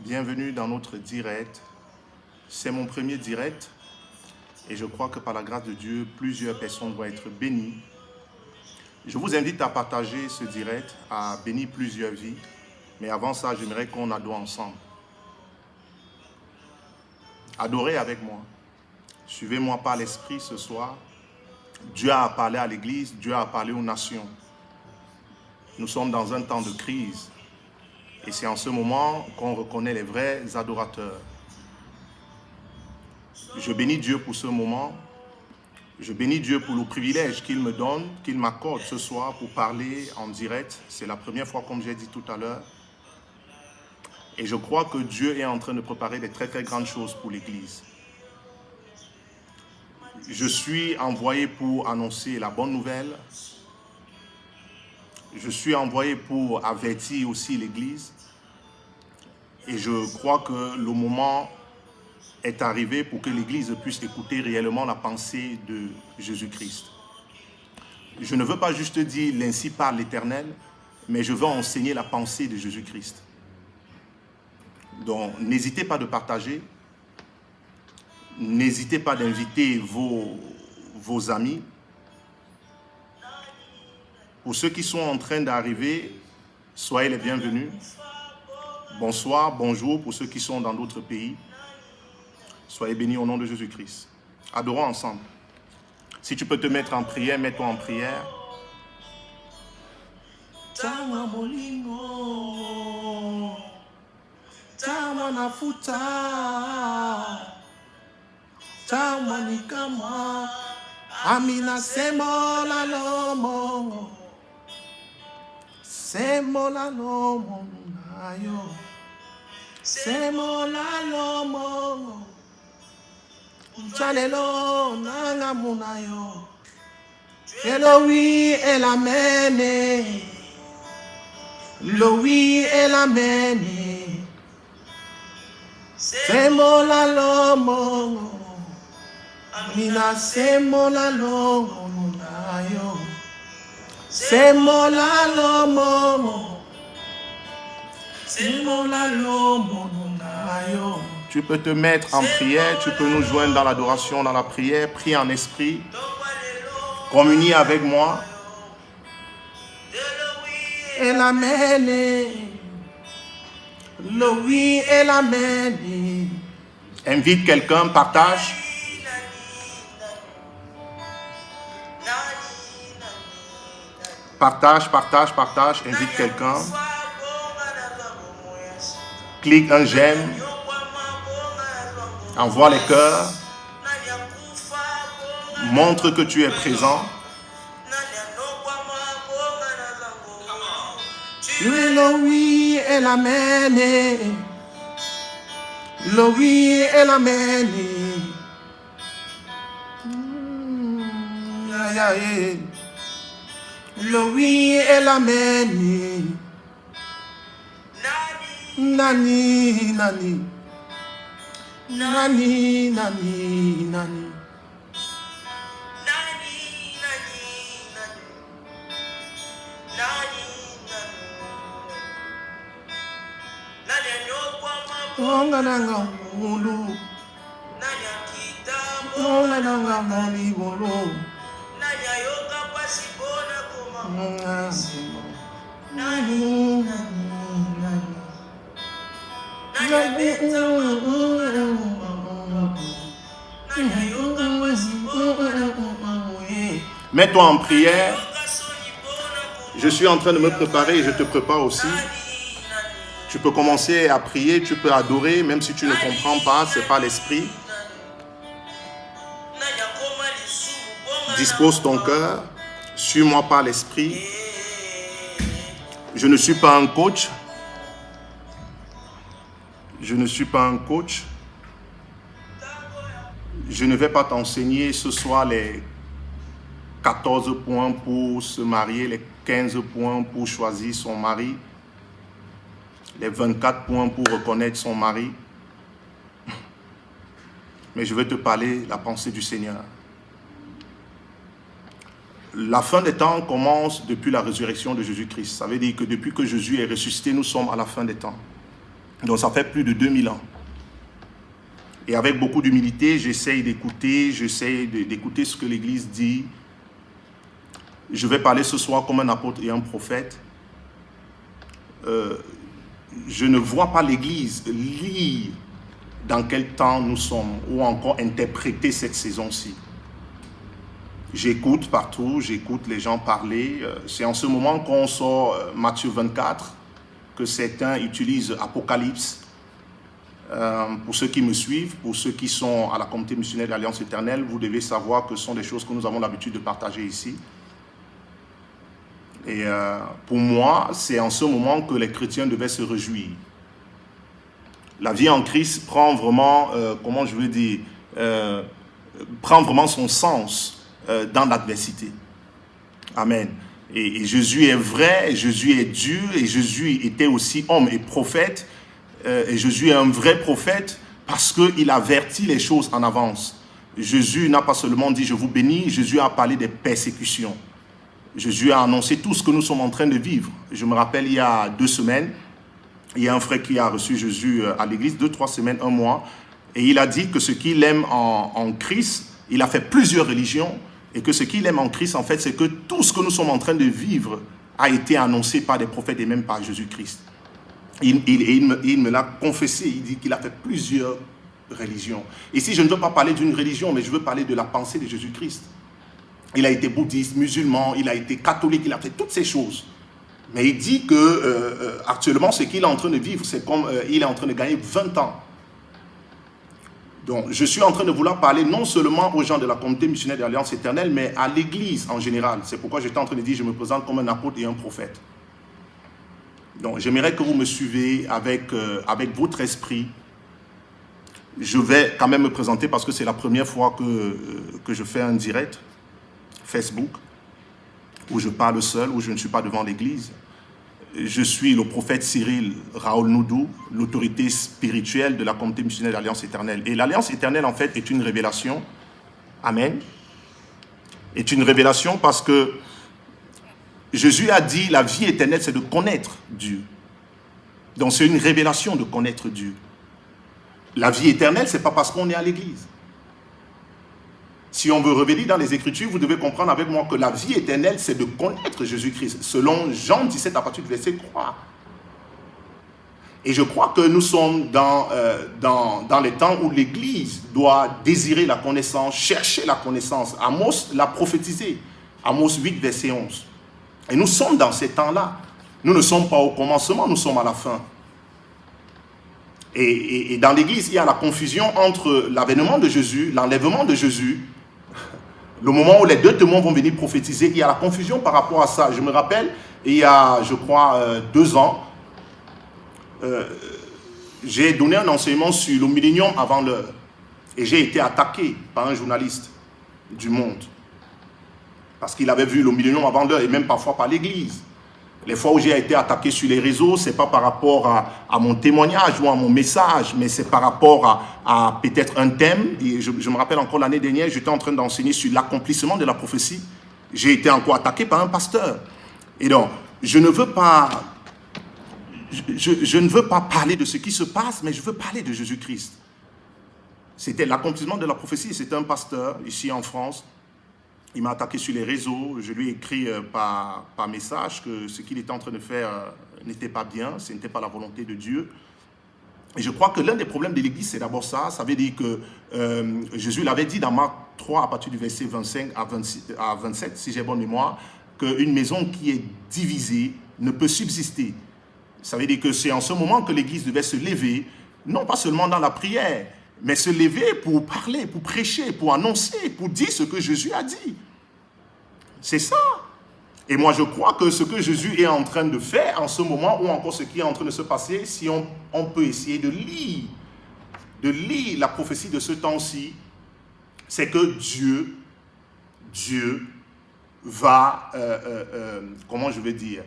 Bienvenue dans notre direct. C'est mon premier direct et je crois que par la grâce de Dieu, plusieurs personnes vont être bénies. Je vous invite à partager ce direct, à bénir plusieurs vies. Mais avant ça, j'aimerais qu'on adore ensemble. Adorez avec moi. Suivez-moi par l'Esprit ce soir. Dieu a parlé à l'Église, Dieu a parlé aux nations. Nous sommes dans un temps de crise. Et c'est en ce moment qu'on reconnaît les vrais adorateurs. Je bénis Dieu pour ce moment. Je bénis Dieu pour le privilège qu'il me donne, qu'il m'accorde ce soir pour parler en direct. C'est la première fois, comme j'ai dit tout à l'heure. Et je crois que Dieu est en train de préparer des très grandes choses pour l'Église. Je suis envoyé pour annoncer la bonne nouvelle. Je suis envoyé pour avertir aussi l'Église. Et je crois que le moment est arrivé pour que l'Église puisse écouter réellement la pensée de Jésus-Christ. Je ne veux pas juste dire « l'ainsi parle l'Éternel », mais je veux enseigner la pensée de Jésus-Christ. Donc, n'hésitez pas de partager. N'hésitez pas d'inviter vos amis. Pour ceux qui sont en train d'arriver, soyez les bienvenus. Bonsoir, bonjour pour ceux qui sont dans d'autres pays. Soyez bénis au nom de Jésus-Christ. Adorons ensemble. Si tu peux te mettre en prière, mets-toi en prière. Tawa molingo, tawa nafuta, tawa nikama, amina semola lomo, semola lomo nayo, semola lomo, chalelo nanga munayo, Elohi elamene. Le oui et l'amen. Semo la lomo. Mina semo la lomo nayo. Semo la lomo. Semo la lomo nayo. Tu peux te mettre en prière, tu peux nous joindre dans l'adoration, dans la prière, prie en esprit. Communie avec moi. Et l'amen, le oui et l'amen. Invite quelqu'un, partage. Partage, invite quelqu'un. Clique un j'aime. Envoie les cœurs. Montre que tu es présent. Tu es le oui et l'amen. Le oui et l'amen. Le oui et l'amen. Nani, nani. Nani, nani, nani. Ongananga mulu, ongananga mali bolo, Mets-toi en prière. Je suis en train de me préparer et je te prépare aussi. Tu peux commencer à prier, tu peux adorer, même si tu ne comprends pas, c'est pas l'esprit. Dispose ton cœur, suis-moi par l'esprit. Je ne suis pas un coach. Je ne suis pas un coach. Je ne vais pas t'enseigner ce soir les 14 points pour se marier, les 15 points pour choisir son mari, les 24 points pour reconnaître son mari. Mais je vais te parler la pensée du Seigneur. La fin des temps commence depuis la résurrection de Jésus-Christ. Ça veut dire que depuis que Jésus est ressuscité, nous sommes à la fin des temps. Donc ça fait plus de 2000 ans. Et avec beaucoup d'humilité, j'essaye d'écouter ce que l'Église dit. Je vais parler ce soir comme un apôtre et un prophète. Je ne vois pas l'Église lire dans quel temps nous sommes ou encore interpréter cette saison-ci. J'écoute partout, j'écoute les gens parler. C'est en ce moment qu'on sort Matthieu 24, que certains utilisent Apocalypse. Pour ceux qui me suivent, pour ceux qui sont à la communauté missionnaire de l'Alliance éternelle, vous devez savoir que ce sont des choses que nous avons l'habitude de partager ici. Et pour moi, c'est en ce moment que les chrétiens devaient se réjouir. La vie en Christ prend vraiment, prend vraiment son sens dans l'adversité. Amen. Et Jésus est vrai, Jésus est Dieu, et Jésus était aussi homme et prophète. Et Jésus est un vrai prophète parce qu'il avertit les choses en avance. Jésus n'a pas seulement dit « je vous bénis », Jésus a parlé des persécutions. Jésus a annoncé tout ce que nous sommes en train de vivre. Je me rappelle, il y a 2 semaines, il y a un frère qui a reçu Jésus à l'église, 2-3 semaines, 1 mois, et il a dit que ce qu'il aime en Christ, il a fait plusieurs religions, et que ce qu'il aime en Christ, en fait, c'est que tout ce que nous sommes en train de vivre a été annoncé par des prophètes et même par Jésus-Christ. Il me l'a confessé, il dit qu'il a fait plusieurs religions. Ici, je ne veux pas parler d'une religion, mais je veux parler de la pensée de Jésus-Christ. Il a été bouddhiste, musulman, il a été catholique, il a fait toutes ces choses. Mais il dit que actuellement, ce qu'il est en train de vivre, c'est comme il est en train de gagner 20 ans. Donc, je suis en train de vouloir parler non seulement aux gens de la communauté missionnaire de l'Alliance éternelle, mais à l'Église en général. C'est pourquoi j'étais en train de dire, je me présente comme un apôtre et un prophète. Donc, j'aimerais que vous me suivez avec votre esprit. Je vais quand même me présenter parce que c'est la première fois que je fais un direct Facebook, où je parle seul, où je ne suis pas devant l'église. Je suis le prophète Cyril Raoul Noudou, l'autorité spirituelle de la communauté missionnaire de l'Alliance éternelle. Et l'Alliance éternelle, en fait, est une révélation. Amen. Est une révélation parce que Jésus a dit, la vie éternelle, c'est de connaître Dieu. Donc, c'est une révélation de connaître Dieu. La vie éternelle, ce n'est pas parce qu'on est à l'église. Si on veut revenir dans les Écritures, vous devez comprendre avec moi que la vie éternelle, c'est de connaître Jésus-Christ, selon Jean 17 à partir du verset 3. Et je crois que nous sommes dans les temps où l'Église doit désirer la connaissance, chercher la connaissance. Amos l'a prophétisé, Amos 8, verset 11. Et nous sommes dans ces temps-là. Nous ne sommes pas au commencement, nous sommes à la fin. Et dans l'Église, il y a la confusion entre l'avènement de Jésus, l'enlèvement de Jésus, le moment où les 2 témoins vont venir prophétiser. Il y a la confusion par rapport à ça. Je me rappelle, il y a, je crois, 2 ans, j'ai donné un enseignement sur le millénium avant l'heure. Et j'ai été attaqué par un journaliste du Monde. Parce qu'il avait vu le millénium avant l'heure et même parfois par l'Église. Les fois où j'ai été attaqué sur les réseaux, ce n'est pas par rapport à mon témoignage ou à mon message, mais c'est par rapport à peut-être un thème. Et je me rappelle encore l'année dernière, j'étais en train d'enseigner sur l'accomplissement de la prophétie. J'ai été encore attaqué par un pasteur. Et donc, je ne veux pas parler de ce qui se passe, mais je veux parler de Jésus-Christ. C'était l'accomplissement de la prophétie. C'était un pasteur ici en France. Il m'a attaqué sur les réseaux, je lui ai écrit par message que ce qu'il était en train de faire n'était pas bien, ce n'était pas la volonté de Dieu. Et je crois que l'un des problèmes de l'Église, c'est d'abord ça. Ça veut dire que Jésus l'avait dit dans Marc 3, à partir du verset 25 à 27, si j'ai bonne mémoire, qu'une maison qui est divisée ne peut subsister. Ça veut dire que c'est en ce moment que l'Église devait se lever, non pas seulement dans la prière, mais se lever pour parler, pour prêcher, pour annoncer, pour dire ce que Jésus a dit. C'est ça. Et moi, je crois que ce que Jésus est en train de faire en ce moment, ou encore ce qui est en train de se passer, si on peut essayer de lire la prophétie de ce temps-ci, c'est que Dieu va, comment je vais dire,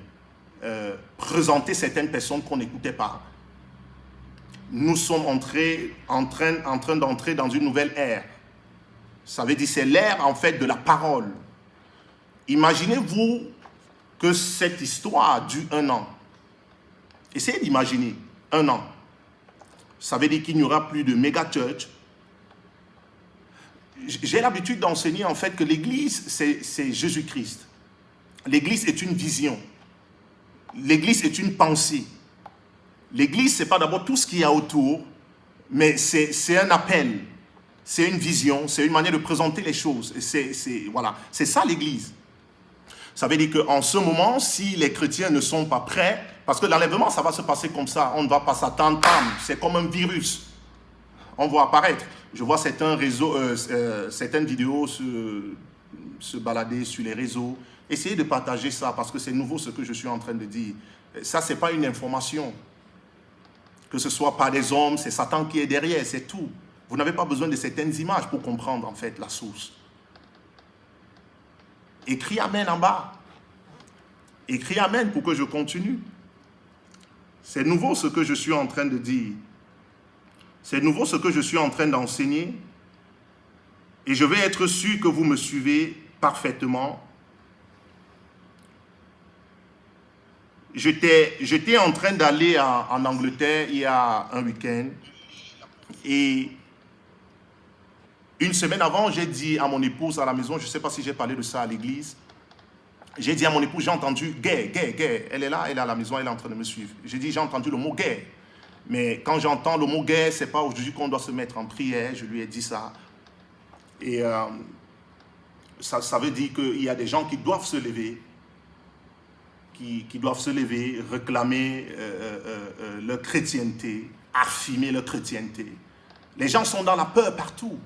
présenter certaines personnes qu'on n'écoutait pas. Nous sommes en train d'entrer dans une nouvelle ère. Ça veut dire c'est l'ère en fait de la parole. Imaginez-vous que cette histoire dure 1 an. Essayez d'imaginer 1 an. Ça veut dire qu'il n'y aura plus de méga-church. J'ai l'habitude d'enseigner en fait que l'Église, c'est Jésus-Christ. L'Église est une vision. L'Église est une pensée. L'Église, ce n'est pas d'abord tout ce qu'il y a autour, mais c'est un appel, c'est une vision, c'est une manière de présenter les choses. Voilà, c'est ça l'Église. Ça veut dire qu'en ce moment, si les chrétiens ne sont pas prêts, parce que l'enlèvement, ça va se passer comme ça, on ne va pas s'attendre, c'est comme un virus. On va apparaître. Je vois certaines vidéos se balader sur les réseaux. Essayez de partager ça parce que c'est nouveau ce que je suis en train de dire. Ça, ce n'est pas une information. Que ce soit par des hommes, c'est Satan qui est derrière, c'est tout. Vous n'avez pas besoin de certaines images pour comprendre en fait la source. Écris Amen en bas. Écris Amen pour que je continue. C'est nouveau ce que je suis en train de dire. C'est nouveau ce que je suis en train d'enseigner. Et je vais être sûr que vous me suivez parfaitement. J'étais en train d'aller en Angleterre il y a un week-end. Et une semaine avant, j'ai dit à mon épouse à la maison, je ne sais pas si j'ai parlé de ça à l'église, j'ai dit à mon épouse, j'ai entendu gay. Elle est là, elle est à la maison, elle est en train de me suivre. J'ai dit, j'ai entendu le mot gay. Mais quand j'entends le mot gay, ce n'est pas aujourd'hui qu'on doit se mettre en prière, je lui ai dit ça. Et ça veut dire qu'il y a des gens qui doivent se lever, qui doivent se lever, réclamer leur chrétienté, affirmer leur chrétienté. Les gens sont dans la peur partout.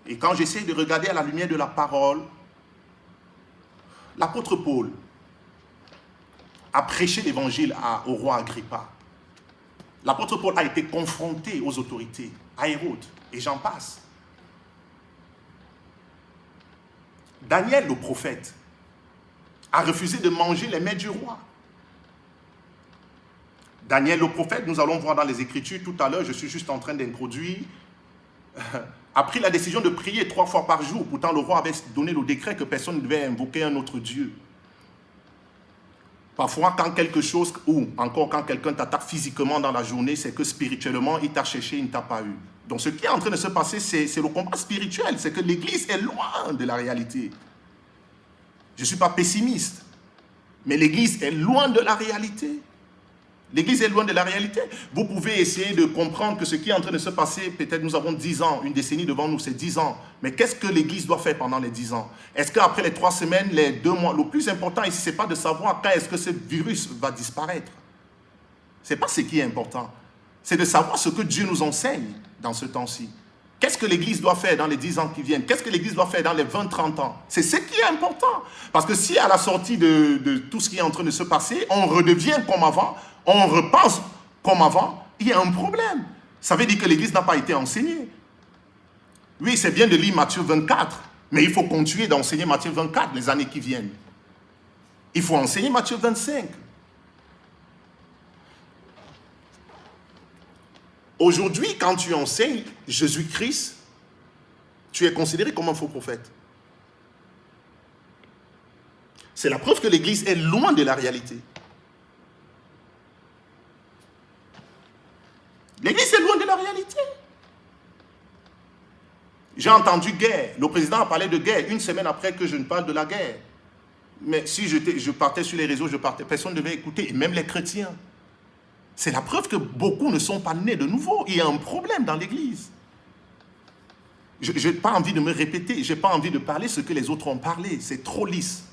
Et quand j'essaie de regarder à la lumière de la parole, l'apôtre Paul a prêché l'évangile au roi Agrippa. L'apôtre Paul a été confronté aux autorités, à Hérode, et j'en passe. Daniel, le prophète, a refusé de manger les mets du roi. Daniel, le prophète, nous allons voir dans les Écritures tout à l'heure, je suis juste en train d'introduire, a pris la décision de prier 3 fois par jour. Pourtant, le roi avait donné le décret que personne ne devait invoquer un autre Dieu. Parfois, quand quelque chose, ou encore quand quelqu'un t'attaque physiquement dans la journée, c'est que spirituellement, il t'a cherché, il ne t'a pas eu. Donc, ce qui est en train de se passer, c'est le combat spirituel. C'est que l'Église est loin de la réalité. Je ne suis pas pessimiste, mais l'Église est loin de la réalité. L'Église est loin de la réalité. Vous pouvez essayer de comprendre que ce qui est en train de se passer, peut-être nous avons 10 ans, une décennie devant nous, c'est 10 ans. Mais qu'est-ce que l'Église doit faire pendant les 10 ans? Est-ce qu'après les 3 semaines, les 2 mois, le plus important ici, ce n'est pas de savoir quand est-ce que ce virus va disparaître. Ce n'est pas ce qui est important. C'est de savoir ce que Dieu nous enseigne dans ce temps-ci. Qu'est-ce que l'Église doit faire dans les 10 ans qui viennent? Qu'est-ce que l'Église doit faire dans les 20-30 ans? C'est ce qui est important. Parce que si à la sortie de tout ce qui est en train de se passer, on redevient comme avant, on repense comme avant, il y a un problème. Ça veut dire que l'Église n'a pas été enseignée. Oui, c'est bien de lire Matthieu 24, mais il faut continuer d'enseigner Matthieu 24 les années qui viennent. Il faut enseigner Matthieu 25. Aujourd'hui, quand tu enseignes Jésus-Christ, tu es considéré comme un faux prophète. C'est la preuve que l'Église est loin de la réalité. L'Église est loin de la réalité. J'ai entendu guerre. Le président a parlé de guerre une semaine après que je ne parle de la guerre. Mais si je partais sur les réseaux, personne ne devait écouter, et même les chrétiens. C'est la preuve que beaucoup ne sont pas nés de nouveau. Il y a un problème dans l'Église. Je n'ai pas envie de me répéter, je n'ai pas envie de parler ce que les autres ont parlé. C'est trop lisse.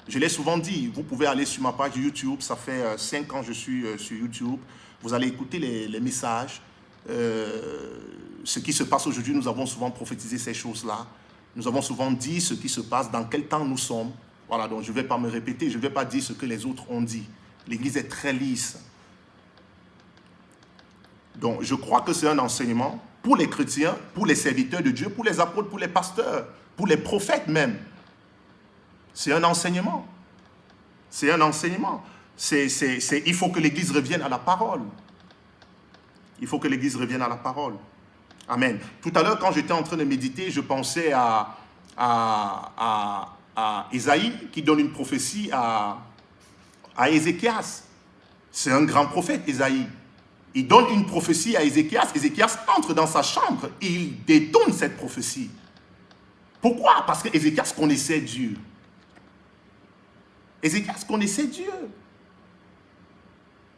Je l'ai souvent dit, vous pouvez aller sur ma page YouTube, ça fait 5 ans que je suis sur YouTube. Vous allez écouter les messages. Ce qui se passe aujourd'hui, nous avons souvent prophétisé ces choses-là. Nous avons souvent dit ce qui se passe, dans quel temps nous sommes. Voilà, donc je ne vais pas me répéter, je ne vais pas dire ce que les autres ont dit. L'Église est très lisse. Donc, je crois que c'est un enseignement pour les chrétiens, pour les serviteurs de Dieu, pour les apôtres, pour les pasteurs, pour les prophètes même. C'est un enseignement. C'est un enseignement. Il faut que l'Église revienne à la parole. Il faut que l'Église revienne à la parole. Amen. Tout à l'heure, quand j'étais en train de méditer, je pensais à Isaïe qui donne une prophétie à Ézéchias. C'est un grand prophète, Isaïe. Il donne une prophétie à Ézéchias. Ézéchias entre dans sa chambre et il détourne cette prophétie. Pourquoi? Parce que Ézéchias connaissait Dieu. Ézéchias connaissait Dieu.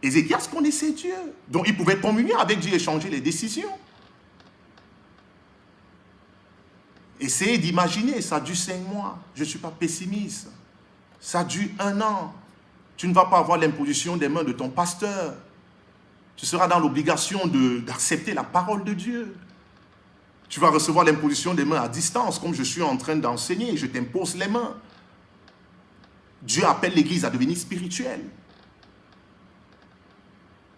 Ézéchias connaissait Dieu. Donc il pouvait communier avec Dieu et changer les décisions. Essayez d'imaginer, ça dure 5 mois. Je ne suis pas pessimiste. Ça dure 1 an. Tu ne vas pas avoir l'imposition des mains de ton pasteur. Tu seras dans l'obligation d'accepter la parole de Dieu. Tu vas recevoir l'imposition des mains à distance, comme je suis en train d'enseigner. Je t'impose les mains. Dieu appelle l'Église à devenir spirituelle.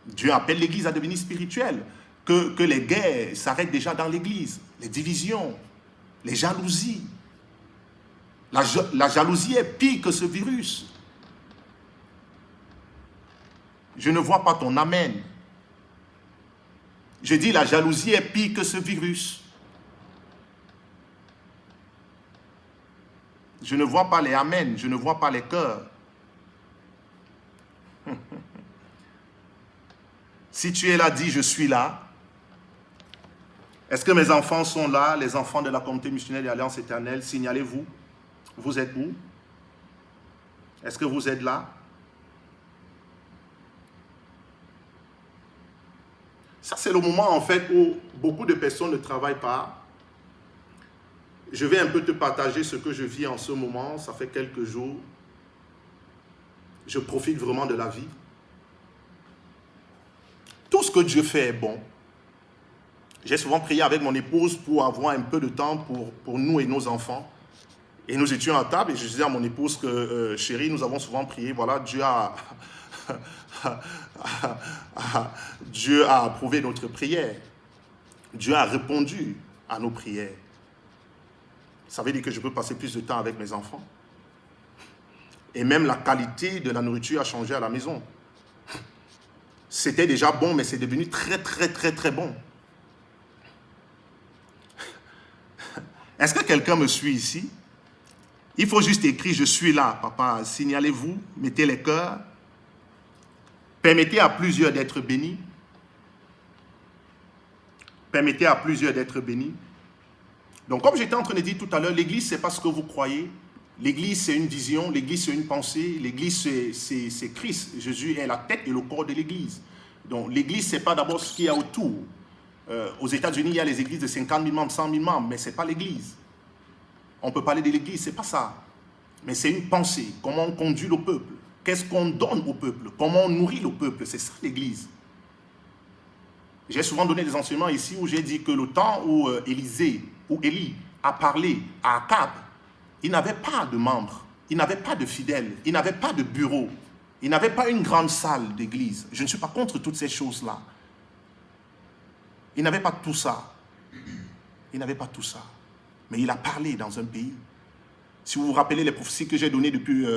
Dieu appelle l'Église à devenir spirituelle. Que les guerres s'arrêtent déjà dans l'Église. Les divisions, les jalousies. La jalousie est pire que ce virus. Je ne vois pas ton amen. Je dis la jalousie est pire que ce virus. Je ne vois pas les amen, je ne vois pas les cœurs. Si tu es là, dis je suis là. Est-ce que mes enfants sont là, les enfants de la communauté missionnelle de l'Alliance éternelle? Signalez-vous. Vous êtes où? Est-ce que vous êtes là? Ça, c'est le moment, en fait, où beaucoup de personnes ne travaillent pas. Je vais un peu te partager ce que je vis en ce moment. Ça fait quelques jours. Je profite vraiment de la vie. Tout ce que Dieu fait est bon. J'ai souvent prié avec mon épouse pour avoir un peu de temps pour nous et nos enfants. Et nous étions à table et je disais à mon épouse que, chérie, nous avons souvent prié. Voilà, Dieu a approuvé notre prière. Dieu a répondu à nos prières. Ça veut dire que je peux passer plus de temps avec mes enfants. Et même la qualité de la nourriture a changé à la maison. C'était déjà bon, mais c'est devenu très, très, très, très bon. Est-ce que quelqu'un me suit ici? Il faut juste écrire « Je suis là, papa ». Signalez-vous, mettez les cœurs. Permettez à plusieurs d'être bénis. Permettez à plusieurs d'être bénis. Donc, comme j'étais en train de dire tout à l'heure, l'Église, ce n'est pas ce que vous croyez. L'Église, c'est une vision. L'Église, c'est une pensée. L'Église, c'est Christ. Jésus est la tête et le corps de l'Église. Donc, l'Église, ce n'est pas d'abord ce qu'il y a autour. Aux États-Unis, il y a les églises de 50 000 membres, 100 000 membres, mais ce n'est pas l'Église. On peut parler de l'Église, ce n'est pas ça. Mais c'est une pensée. Comment on conduit le peuple? Qu'est-ce qu'on donne au peuple? Comment on nourrit le peuple? C'est ça l'Église. J'ai souvent donné des enseignements ici où j'ai dit que le temps où Élie a parlé à Akab, il n'avait pas de membres, il n'avait pas de fidèles, il n'avait pas de bureau, il n'avait pas une grande salle d'église. Je ne suis pas contre toutes ces choses-là. Il n'avait pas tout ça. Il n'avait pas tout ça. Mais il a parlé dans un pays. Si vous vous rappelez les prophéties que j'ai données depuis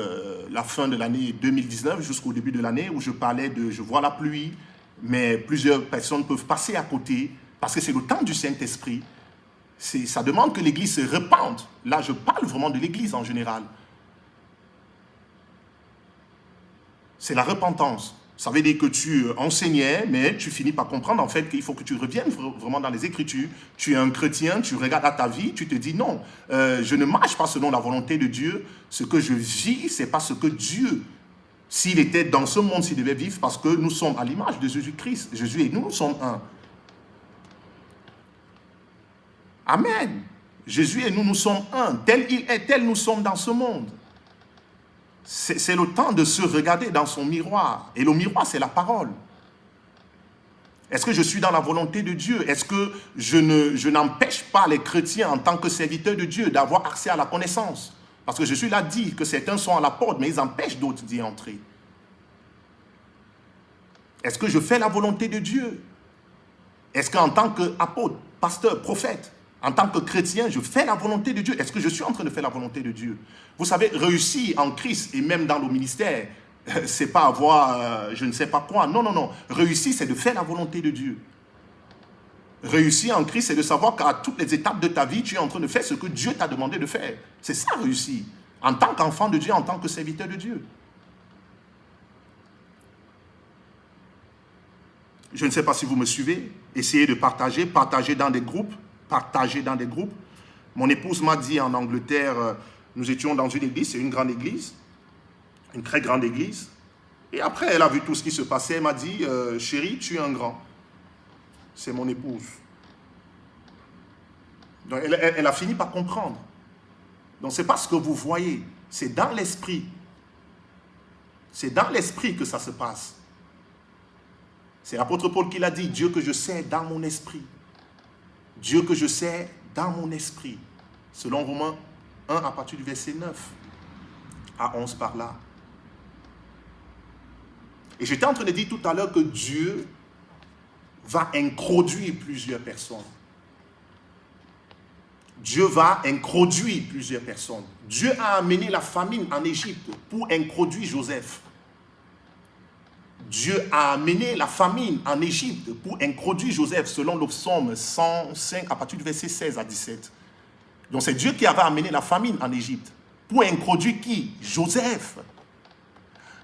la fin de l'année 2019 jusqu'au début de l'année, où je parlais de « je vois la pluie », mais plusieurs personnes peuvent passer à côté parce que c'est le temps du Saint-Esprit. Ça demande que l'Église se repente. Là, je parle vraiment de l'Église en général. C'est la repentance. Ça veut dire que tu enseignais, mais tu finis par comprendre en fait qu'il faut que tu reviennes vraiment dans les Écritures. Tu es un chrétien, tu regardes à ta vie, tu te dis non, je ne marche pas selon la volonté de Dieu. Ce que je vis, ce n'est pas ce que Dieu, s'il était dans ce monde, s'il devait vivre, parce que nous sommes à l'image de Jésus-Christ. Jésus et nous, nous sommes un. Amen. Jésus et nous, nous sommes un. Tel il est, tel nous sommes dans ce monde. C'est le temps de se regarder dans son miroir. Et le miroir, c'est la parole. Est-ce que je suis dans la volonté de Dieu? Est-ce que je n'empêche pas les chrétiens en tant que serviteurs de Dieu d'avoir accès à la connaissance? Parce que Jésus l'a dit que certains sont à la porte, mais ils empêchent d'autres d'y entrer. Est-ce que je fais la volonté de Dieu? Est-ce qu'en tant qu'apôtre, pasteur, prophète, en tant que chrétien, je fais la volonté de Dieu? Est-ce que je suis en train de faire la volonté de Dieu? Vous savez, réussir en Christ et même dans le ministère, c'est pas avoir je ne sais pas quoi. Non, non, non. Réussir, c'est de faire la volonté de Dieu. Réussir en Christ, c'est de savoir qu'à toutes les étapes de ta vie, tu es en train de faire ce que Dieu t'a demandé de faire. C'est ça, réussir. En tant qu'enfant de Dieu, en tant que serviteur de Dieu. Je ne sais pas si vous me suivez. Essayez de partager, partager dans des groupes, partager dans des groupes. Mon épouse m'a dit en Angleterre, nous étions dans une église, c'est une grande église, une très grande église. Et après, elle a vu tout ce qui se passait, elle m'a dit, chérie, tu es un grand. C'est mon épouse. Donc, elle a fini par comprendre. Donc, ce n'est pas ce que vous voyez, c'est dans l'esprit. C'est dans l'esprit que ça se passe. C'est l'apôtre Paul qui l'a dit, Dieu que je sais dans mon esprit. Dieu que je sais dans mon esprit. Selon Romains 1 à partir du verset 9 à 11 par là. Et j'étais en train de dire tout à l'heure que Dieu va introduire plusieurs personnes. Dieu va introduire plusieurs personnes. Dieu a amené la famine en Égypte pour introduire Joseph. Dieu a amené la famine en Égypte pour introduire Joseph, selon le psaume 105 à partir du verset 16 à 17. Donc c'est Dieu qui avait amené la famine en Égypte pour introduire qui? Joseph.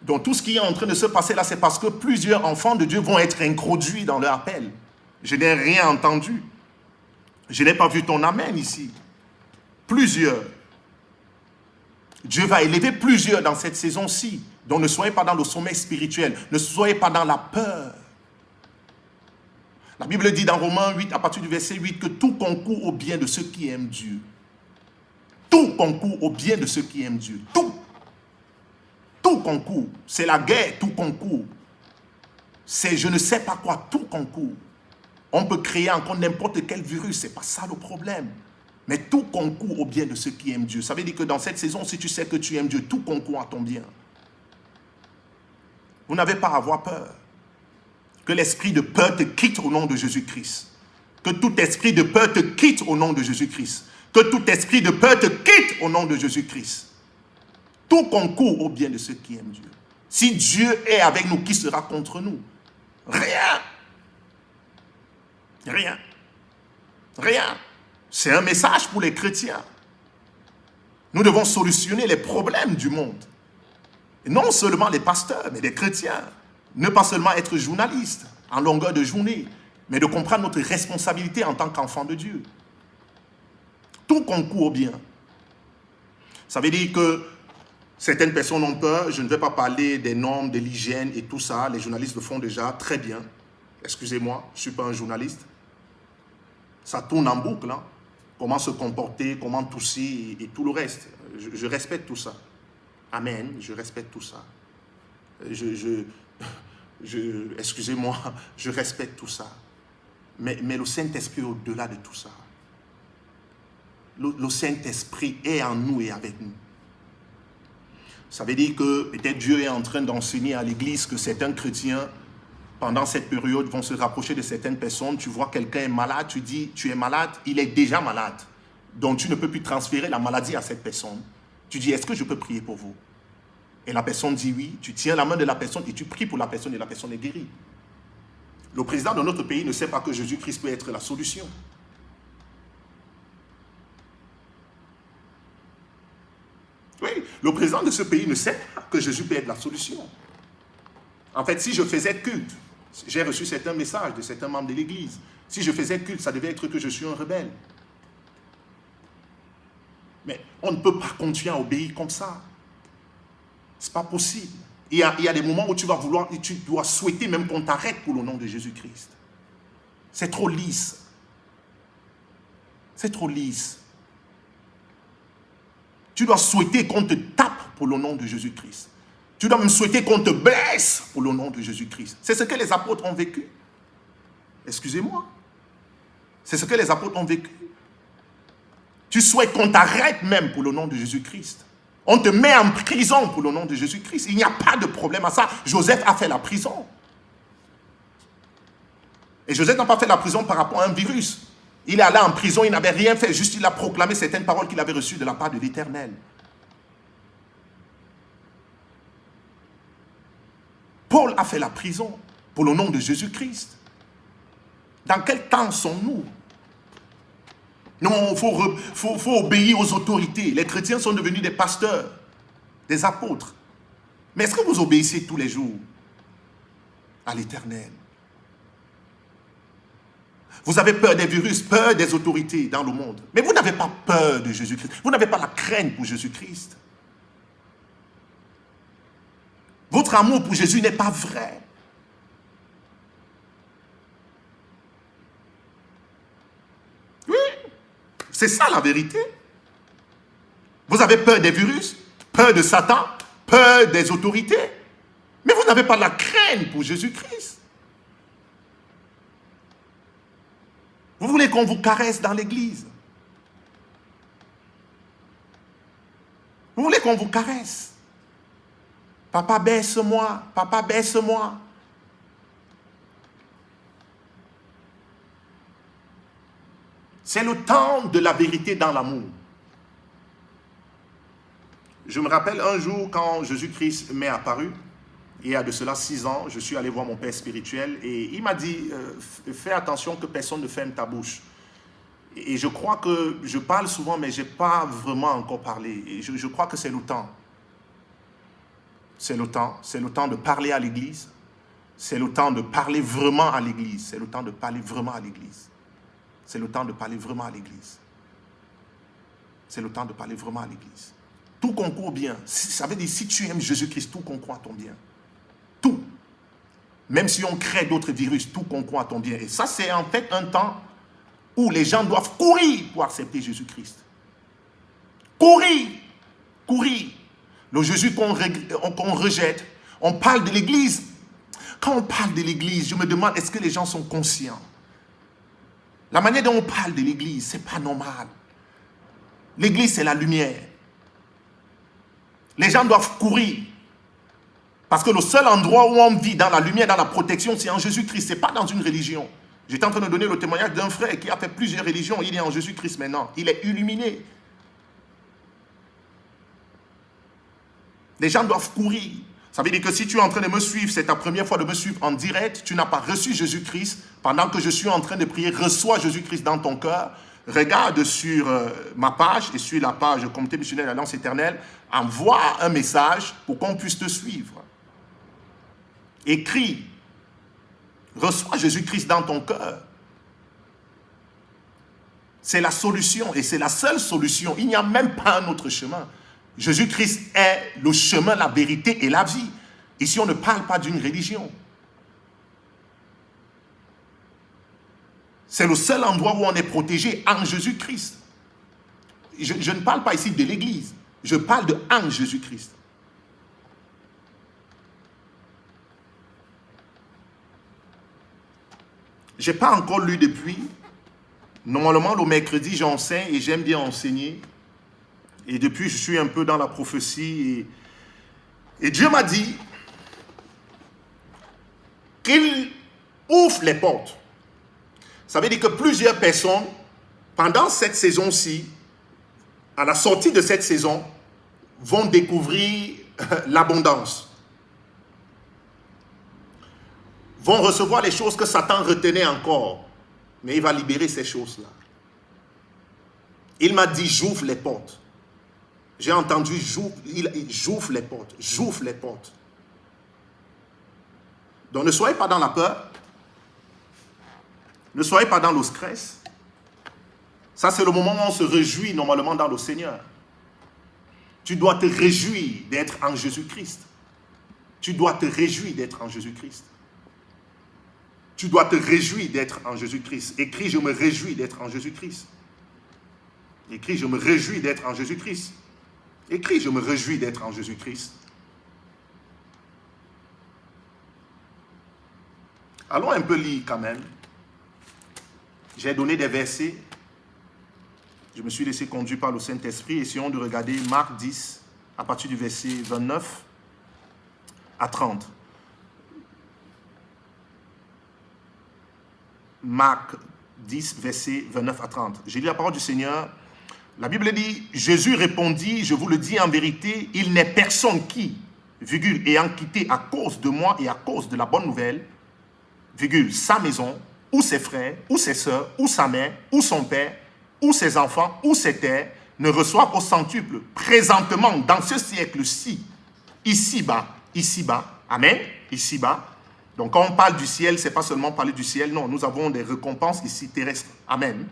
Donc tout ce qui est en train de se passer là, c'est parce que plusieurs enfants de Dieu vont être introduits dans leur appel. Je n'ai rien entendu. Je n'ai pas vu ton amen ici. Plusieurs. Dieu va élever plusieurs dans cette saison-ci. Donc ne soyez pas dans le sommeil spirituel. Ne soyez pas dans la peur. La Bible dit dans Romains 8, à partir du verset 8, que tout concourt au bien de ceux qui aiment Dieu. Tout concourt au bien de ceux qui aiment Dieu. Tout. Tout concourt. C'est la guerre, tout concourt. C'est je ne sais pas quoi, tout concourt. On peut créer encore n'importe quel virus, ce n'est pas ça le problème. Mais tout concourt au bien de ceux qui aiment Dieu. Ça veut dire que dans cette saison, si tu sais que tu aimes Dieu, tout concourt à ton bien. Vous n'avez pas à avoir peur. Que l'esprit de peur te quitte au nom de Jésus-Christ. Que tout esprit de peur te quitte au nom de Jésus-Christ. Que tout esprit de peur te quitte au nom de Jésus-Christ. Tout concourt au bien de ceux qui aiment Dieu. Si Dieu est avec nous, qui sera contre nous? Rien. Rien. Rien. C'est un message pour les chrétiens. Nous devons solutionner les problèmes du monde. Et non seulement les pasteurs, mais les chrétiens. Ne pas seulement être journalistes en longueur de journée, mais de comprendre notre responsabilité en tant qu'enfants de Dieu. Tout concourt au bien. Ça veut dire que certaines personnes ont peur. Je ne vais pas parler des normes, de l'hygiène et tout ça. Les journalistes le font déjà très bien. Excusez-moi, je ne suis pas un journaliste. Ça tourne en boucle. Hein. Comment se comporter, comment tousser et tout le reste. Je respecte tout ça. Amen, je respecte tout ça. Excusez-moi, je respecte tout ça. Mais le Saint-Esprit est au-delà de tout ça. Le Saint-Esprit est en nous et avec nous. Ça veut dire que peut-être Dieu est en train d'enseigner à l'Église que certains chrétiens, pendant cette période, vont se rapprocher de certaines personnes. Tu vois quelqu'un est malade, tu dis, tu es malade, il est déjà malade. Donc tu ne peux plus transférer la maladie à cette personne. Tu dis, est-ce que je peux prier pour vous? Et la personne dit oui. Tu tiens la main de la personne et tu pries pour la personne et la personne est guérie. Le président de notre pays ne sait pas que Jésus-Christ peut être la solution. Oui, le président de ce pays ne sait pas que Jésus peut être la solution. En fait, si je faisais culte, j'ai reçu certains messages de certains membres de l'Église. Si je faisais culte, ça devait être que je suis un rebelle. Mais on ne peut pas continuer à obéir comme ça. Ce n'est pas possible. Il y a des moments où tu vas vouloir, et tu dois souhaiter même qu'on t'arrête pour le nom de Jésus-Christ. C'est trop lisse. C'est trop lisse. Tu dois souhaiter qu'on te tape pour le nom de Jésus-Christ. Tu dois même souhaiter qu'on te blesse pour le nom de Jésus-Christ. C'est ce que les apôtres ont vécu. Excusez-moi. C'est ce que les apôtres ont vécu. Tu souhaites qu'on t'arrête même pour le nom de Jésus-Christ. On te met en prison pour le nom de Jésus-Christ. Il n'y a pas de problème à ça. Joseph a fait la prison. Et Joseph n'a pas fait la prison par rapport à un virus. Il est allé en prison, il n'avait rien fait. Juste il a proclamé certaines paroles qu'il avait reçues de la part de l'Éternel. Paul a fait la prison pour le nom de Jésus-Christ. Dans quel temps sommes-nous? Non, il faut obéir aux autorités. Les chrétiens sont devenus des pasteurs, des apôtres. Mais est-ce que vous obéissez tous les jours à l'Éternel? Vous avez peur des virus, peur des autorités dans le monde. Mais vous n'avez pas peur de Jésus-Christ. Vous n'avez pas la crainte pour Jésus-Christ. Votre amour pour Jésus n'est pas vrai. Oui, c'est ça la vérité. Vous avez peur des virus, peur de Satan, peur des autorités. Mais vous n'avez pas la crainte pour Jésus-Christ. Vous voulez qu'on vous caresse dans l'église. Vous voulez qu'on vous caresse. Papa, baisse-moi. Papa, baisse-moi. C'est le temps de la vérité dans l'amour. Je me rappelle un jour quand Jésus-Christ m'est apparu, il y a de cela 6 ans, je suis allé voir mon père spirituel et il m'a dit fais attention que personne ne ferme ta bouche. Et je crois que je parle souvent, mais je n'ai pas vraiment encore parlé. Et je crois que c'est le temps. C'est le temps de parler à l'église. C'est le temps de parler vraiment à l'église. C'est le temps de parler vraiment à l'église. C'est le temps de parler vraiment à l'église. C'est le temps de parler vraiment à l'église. Tout concourt bien. Ça veut dire, si tu aimes Jésus-Christ, tout concourt à ton bien. Tout. Même si on crée d'autres virus, tout concourt à ton bien. Et ça, c'est en fait un temps où les gens doivent courir pour accepter Jésus-Christ. Courir. Courir. Le Jésus qu'on rejette. On parle de l'église. Quand on parle de l'église, je me demande, est-ce que les gens sont conscients? La manière dont on parle de l'église, ce n'est pas normal. L'église, c'est la lumière. Les gens doivent courir. Parce que le seul endroit où on vit dans la lumière, dans la protection, c'est en Jésus-Christ. Ce n'est pas dans une religion. J'étais en train de donner le témoignage d'un frère qui a fait plusieurs religions. Il est en Jésus-Christ maintenant. Il est illuminé. Les gens doivent courir. Ça veut dire que si tu es en train de me suivre, c'est ta première fois de me suivre en direct, tu n'as pas reçu Jésus-Christ. Pendant que je suis en train de prier, reçois Jésus-Christ dans ton cœur. Regarde sur ma page et sur la page Comité missionnaire de l'Alliance éternelle. Envoie un message pour qu'on puisse te suivre. Écris. Reçois Jésus-Christ dans ton cœur. C'est la solution et c'est la seule solution. Il n'y a même pas un autre chemin. Jésus-Christ est le chemin, la vérité et la vie. Ici, on ne parle pas d'une religion. C'est le seul endroit où on est protégé en Jésus-Christ. Je ne parle pas ici de l'église. Je parle de en Jésus-Christ. Je n'ai pas encore lu depuis. Normalement, le mercredi, j'enseigne et j'aime bien enseigner. Et depuis, je suis un peu dans la prophétie. Et Dieu m'a dit qu'il ouvre les portes. Ça veut dire que plusieurs personnes, pendant cette saison-ci, à la sortie de cette saison, vont découvrir l'abondance. Vont recevoir les choses que Satan retenait encore. Mais il va libérer ces choses-là. Il m'a dit, j'ouvre les portes. J'ai entendu, j'ouvre les portes. J'ouvre les portes. Donc ne soyez pas dans la peur. Ne soyez pas dans le stress. Ça, c'est le moment où on se réjouit normalement dans le Seigneur. Tu dois te réjouir d'être en Jésus-Christ. Tu dois te réjouir d'être en Jésus-Christ. Tu dois te réjouir d'être en Jésus-Christ. Écris, je me réjouis d'être en Jésus-Christ. Écris, je me réjouis d'être en Jésus-Christ. Écris, je me réjouis d'être en Jésus-Christ. Allons un peu lire quand même. J'ai donné des versets. Je me suis laissé conduire par le Saint-Esprit. Essayons de regarder Marc 10, à partir du verset 29 à 30. Marc 10, verset 29 à 30. J'ai lu la parole du Seigneur. La Bible dit, Jésus répondit, je vous le dis en vérité, il n'est personne qui, virgule, ayant quitté à cause de moi et à cause de la bonne nouvelle, virgule, sa maison, ou ses frères, ou ses sœurs, ou sa mère, ou son père, ou ses enfants, ou ses terres, ne reçoivent au centuple, présentement, dans ce siècle-ci, ici-bas, amen, ici-bas, Donc quand on parle du ciel, ce n'est pas seulement parler du ciel. Non, nous avons des récompenses ici terrestres. Amen.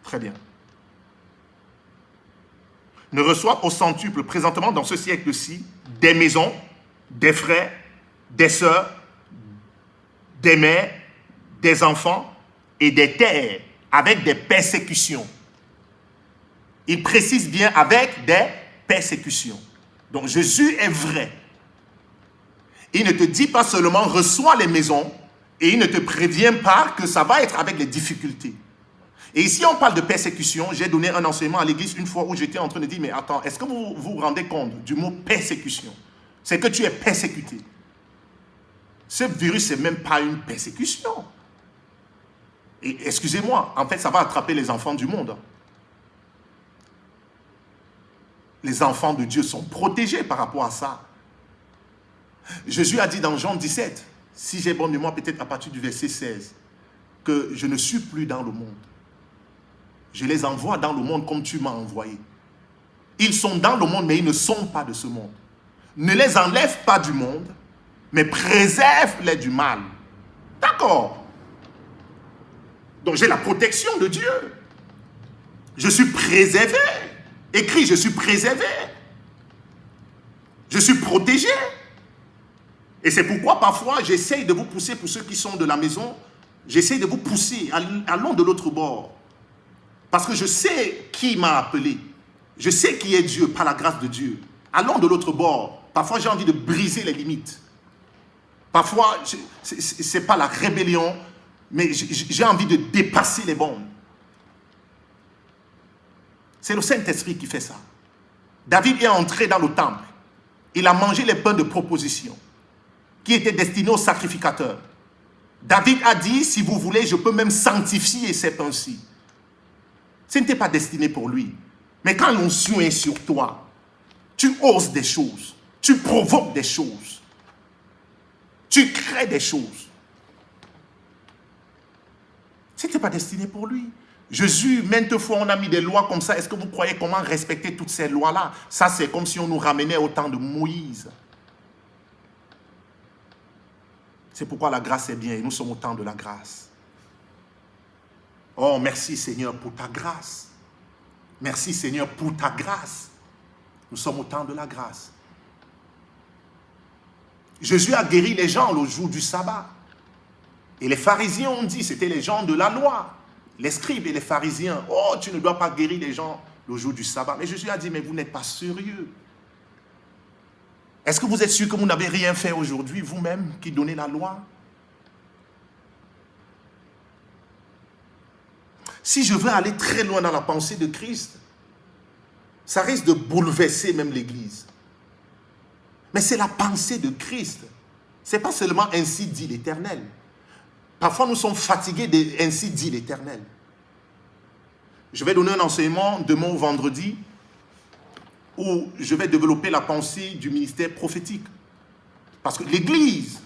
Très bien. Ne reçoivent au centuple présentement dans ce siècle-ci des maisons, des frères, des sœurs, des mères, des enfants et des terres avec des persécutions. Il précise bien avec des persécutions. Donc Jésus est vrai. Il ne te dit pas seulement reçois les maisons et il ne te prévient pas que ça va être avec les difficultés. Et ici on parle de persécution. J'ai donné un enseignement à l'église une fois où j'étais en train de dire mais attends, est-ce que vous vous rendez compte du mot persécution? C'est que tu es persécuté. Ce virus, ce n'est même pas une persécution. Et excusez-moi, en fait ça va attraper les enfants du monde. Les enfants de Dieu sont protégés par rapport à ça. Jésus a dit dans Jean 17, si j'ai bonne mémoire, peut-être à partir du verset 16, que je ne suis plus dans le monde. Je les envoie dans le monde comme tu m'as envoyé. Ils sont dans le monde, mais ils ne sont pas de ce monde. Ne les enlève pas du monde, mais préserve-les du mal. D'accord. Donc j'ai la protection de Dieu. Je suis préservé. Écrit, je suis préservé. Je suis protégé. Et c'est pourquoi parfois j'essaye de vous pousser, pour ceux qui sont de la maison, j'essaye de vous pousser, allons de l'autre bord. Parce que je sais qui m'a appelé. Je sais qui est Dieu par la grâce de Dieu. Allons de l'autre bord. Parfois j'ai envie de briser les limites. Parfois, ce n'est pas la rébellion, mais j'ai envie de dépasser les bornes. C'est le Saint-Esprit qui fait ça. David est entré dans le temple. Il a mangé les pains de proposition qui étaient destinés aux sacrificateurs. David a dit, si vous voulez, je peux même sanctifier ces pains-ci. Ce n'était pas destiné pour lui. Mais quand l'onction est sur toi, tu oses des choses, tu provoques des choses, tu crées des choses. Ce n'était pas destiné pour lui. Jésus, maintes fois, on a mis des lois comme ça. Est-ce que vous croyez comment respecter toutes ces lois-là? Ça, c'est comme si on nous ramenait au temps de Moïse. C'est pourquoi la grâce est bien et nous sommes au temps de la grâce. Oh, merci Seigneur pour ta grâce. Merci Seigneur pour ta grâce. Nous sommes au temps de la grâce. Jésus a guéri les gens le jour du sabbat. Et les pharisiens ont dit, c'était les gens de la loi. Les scribes et les pharisiens, oh, tu ne dois pas guérir les gens le jour du sabbat. Mais Jésus a dit, mais vous n'êtes pas sérieux. Est-ce que vous êtes sûr que vous n'avez rien fait aujourd'hui, vous-même, qui donnez la loi? Si je veux aller très loin dans la pensée de Christ, ça risque de bouleverser même l'Église. Mais c'est la pensée de Christ. Ce n'est pas seulement ainsi dit l'Éternel. Parfois, nous sommes fatigués de ainsi dit l'Éternel. Je vais donner un enseignement demain ou vendredi où je vais développer la pensée du ministère prophétique. Parce que l'Église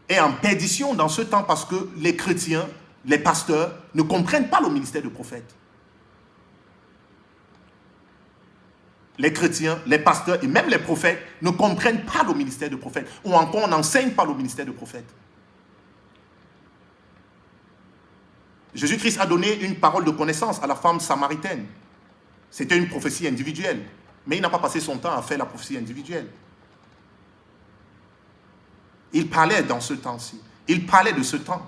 est en perdition dans ce temps parce que les chrétiens, les pasteurs, ne comprennent pas le ministère de prophète. Les chrétiens, les pasteurs et même les prophètes ne comprennent pas le ministère de prophète. Ou encore, on n'enseigne pas le ministère de prophète. Jésus-Christ a donné une parole de connaissance à la femme samaritaine. C'était une prophétie individuelle. Mais il n'a pas passé son temps à faire la prophétie individuelle. Il parlait dans ce temps-ci. Il parlait de ce temps.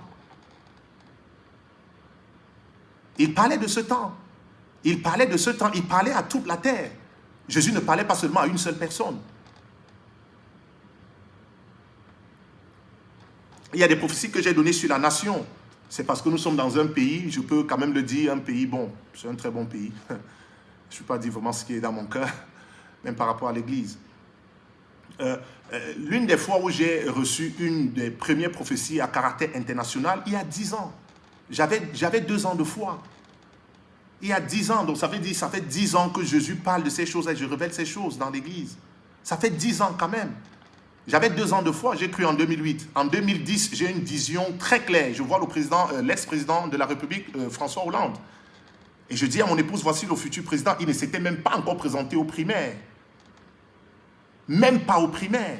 Il parlait de ce temps. Il parlait de ce temps. Il parlait à toute la terre. Jésus ne parlait pas seulement à une seule personne. Il y a des prophéties que j'ai données sur la nation. C'est parce que nous sommes dans un pays, je peux quand même le dire, un pays bon. C'est un très bon pays. Je ne peux pas dire vraiment ce qui est dans mon cœur, même par rapport à l'Église. L'une des fois où j'ai reçu une des premières prophéties à caractère international, il y a 10 ans. J'avais 2 ans de foi. Il y a 10 ans, donc ça fait 10 ans que Jésus parle de ces choses et je révèle ces choses dans l'Église. Ça fait 10 ans quand même. J'avais 2 ans de foi, j'ai cru en 2008. En 2010, j'ai une vision très claire. Je vois l'ex-président de la République, François Hollande. Et je dis à mon épouse, voici le futur président. Il ne s'était même pas encore présenté aux primaires. Même pas aux primaires.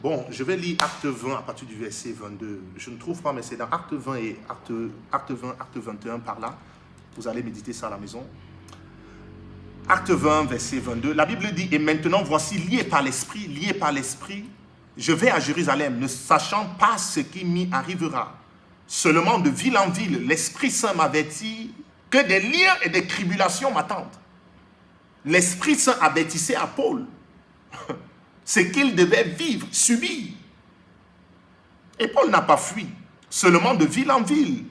Bon, je vais lire Acte 20 à partir du verset 22. Je ne trouve pas, mais c'est dans Acte 20 et Acte 20, Acte 21 par là. Vous allez méditer ça à la maison. Acte 20, verset 22. La Bible dit, et maintenant voici, lié par l'Esprit, je vais à Jérusalem, ne sachant pas ce qui m'y arrivera. Seulement de ville en ville, l'Esprit Saint m'avertit que des liens et des tribulations m'attendent. L'Esprit Saint avertissait à Paul ce qu'il devait vivre, subir. Et Paul n'a pas fui. Seulement de ville en ville,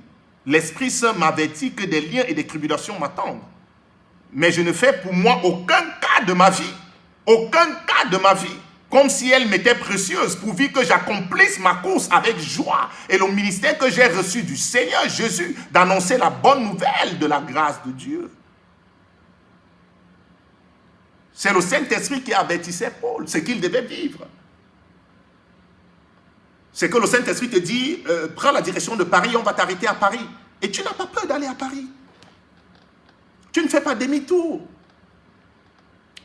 l'Esprit Saint m'avertit que des liens et des tribulations m'attendent. Mais je ne fais pour moi aucun cas de ma vie, comme si elle m'était précieuse, pourvu que j'accomplisse ma course avec joie et le ministère que j'ai reçu du Seigneur Jésus, d'annoncer la bonne nouvelle de la grâce de Dieu. C'est le Saint-Esprit qui avertissait Paul, ce qu'il devait vivre. C'est que le Saint-Esprit te dit, prends la direction de Paris, on va t'arrêter à Paris. Et tu n'as pas peur d'aller à Paris. Tu ne fais pas demi-tour.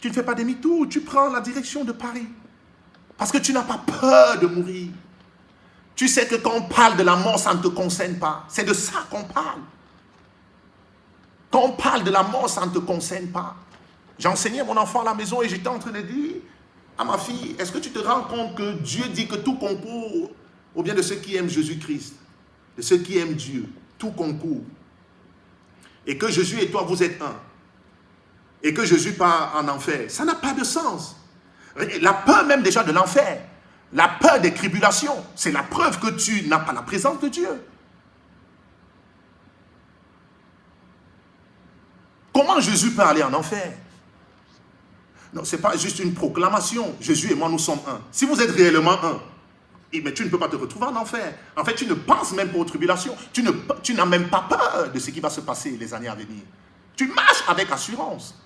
Tu prends la direction de Paris. Parce que tu n'as pas peur de mourir. Tu sais que quand on parle de la mort, ça ne te concerne pas. C'est de ça qu'on parle. Quand on parle de la mort, ça ne te concerne pas. J'enseignais mon enfant à la maison et j'étais en train de dire à ma fille, est-ce que tu te rends compte que Dieu dit que tout concourt au bien de ceux qui aiment Jésus-Christ, de ceux qui aiment Dieu, tout concourt. Et que Jésus et toi, vous êtes un. Et que Jésus part en enfer. Ça n'a pas de sens. La peur même déjà de l'enfer, la peur des tribulations, c'est la preuve que tu n'as pas la présence de Dieu. Comment Jésus peut aller en enfer? Non, ce n'est pas juste une proclamation. Jésus et moi, nous sommes un. Si vous êtes réellement un, mais tu ne peux pas te retrouver en enfer. En fait, tu ne penses même pas aux tribulations. Tu n'as même pas peur de ce qui va se passer les années à venir. Tu marches avec assurance.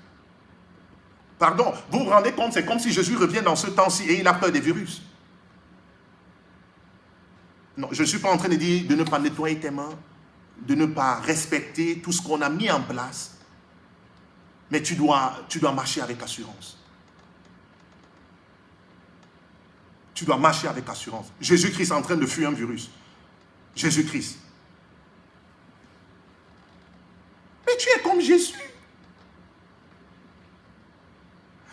Pardon, vous vous rendez compte, c'est comme si Jésus revient dans ce temps-ci et il a peur des virus. Non, je ne suis pas en train de dire de ne pas nettoyer tes mains, de ne pas respecter tout ce qu'on a mis en place. Mais tu dois marcher avec assurance. Tu dois marcher avec assurance. Jésus-Christ est en train de fuir un virus. Jésus-Christ. Mais tu es comme Jésus.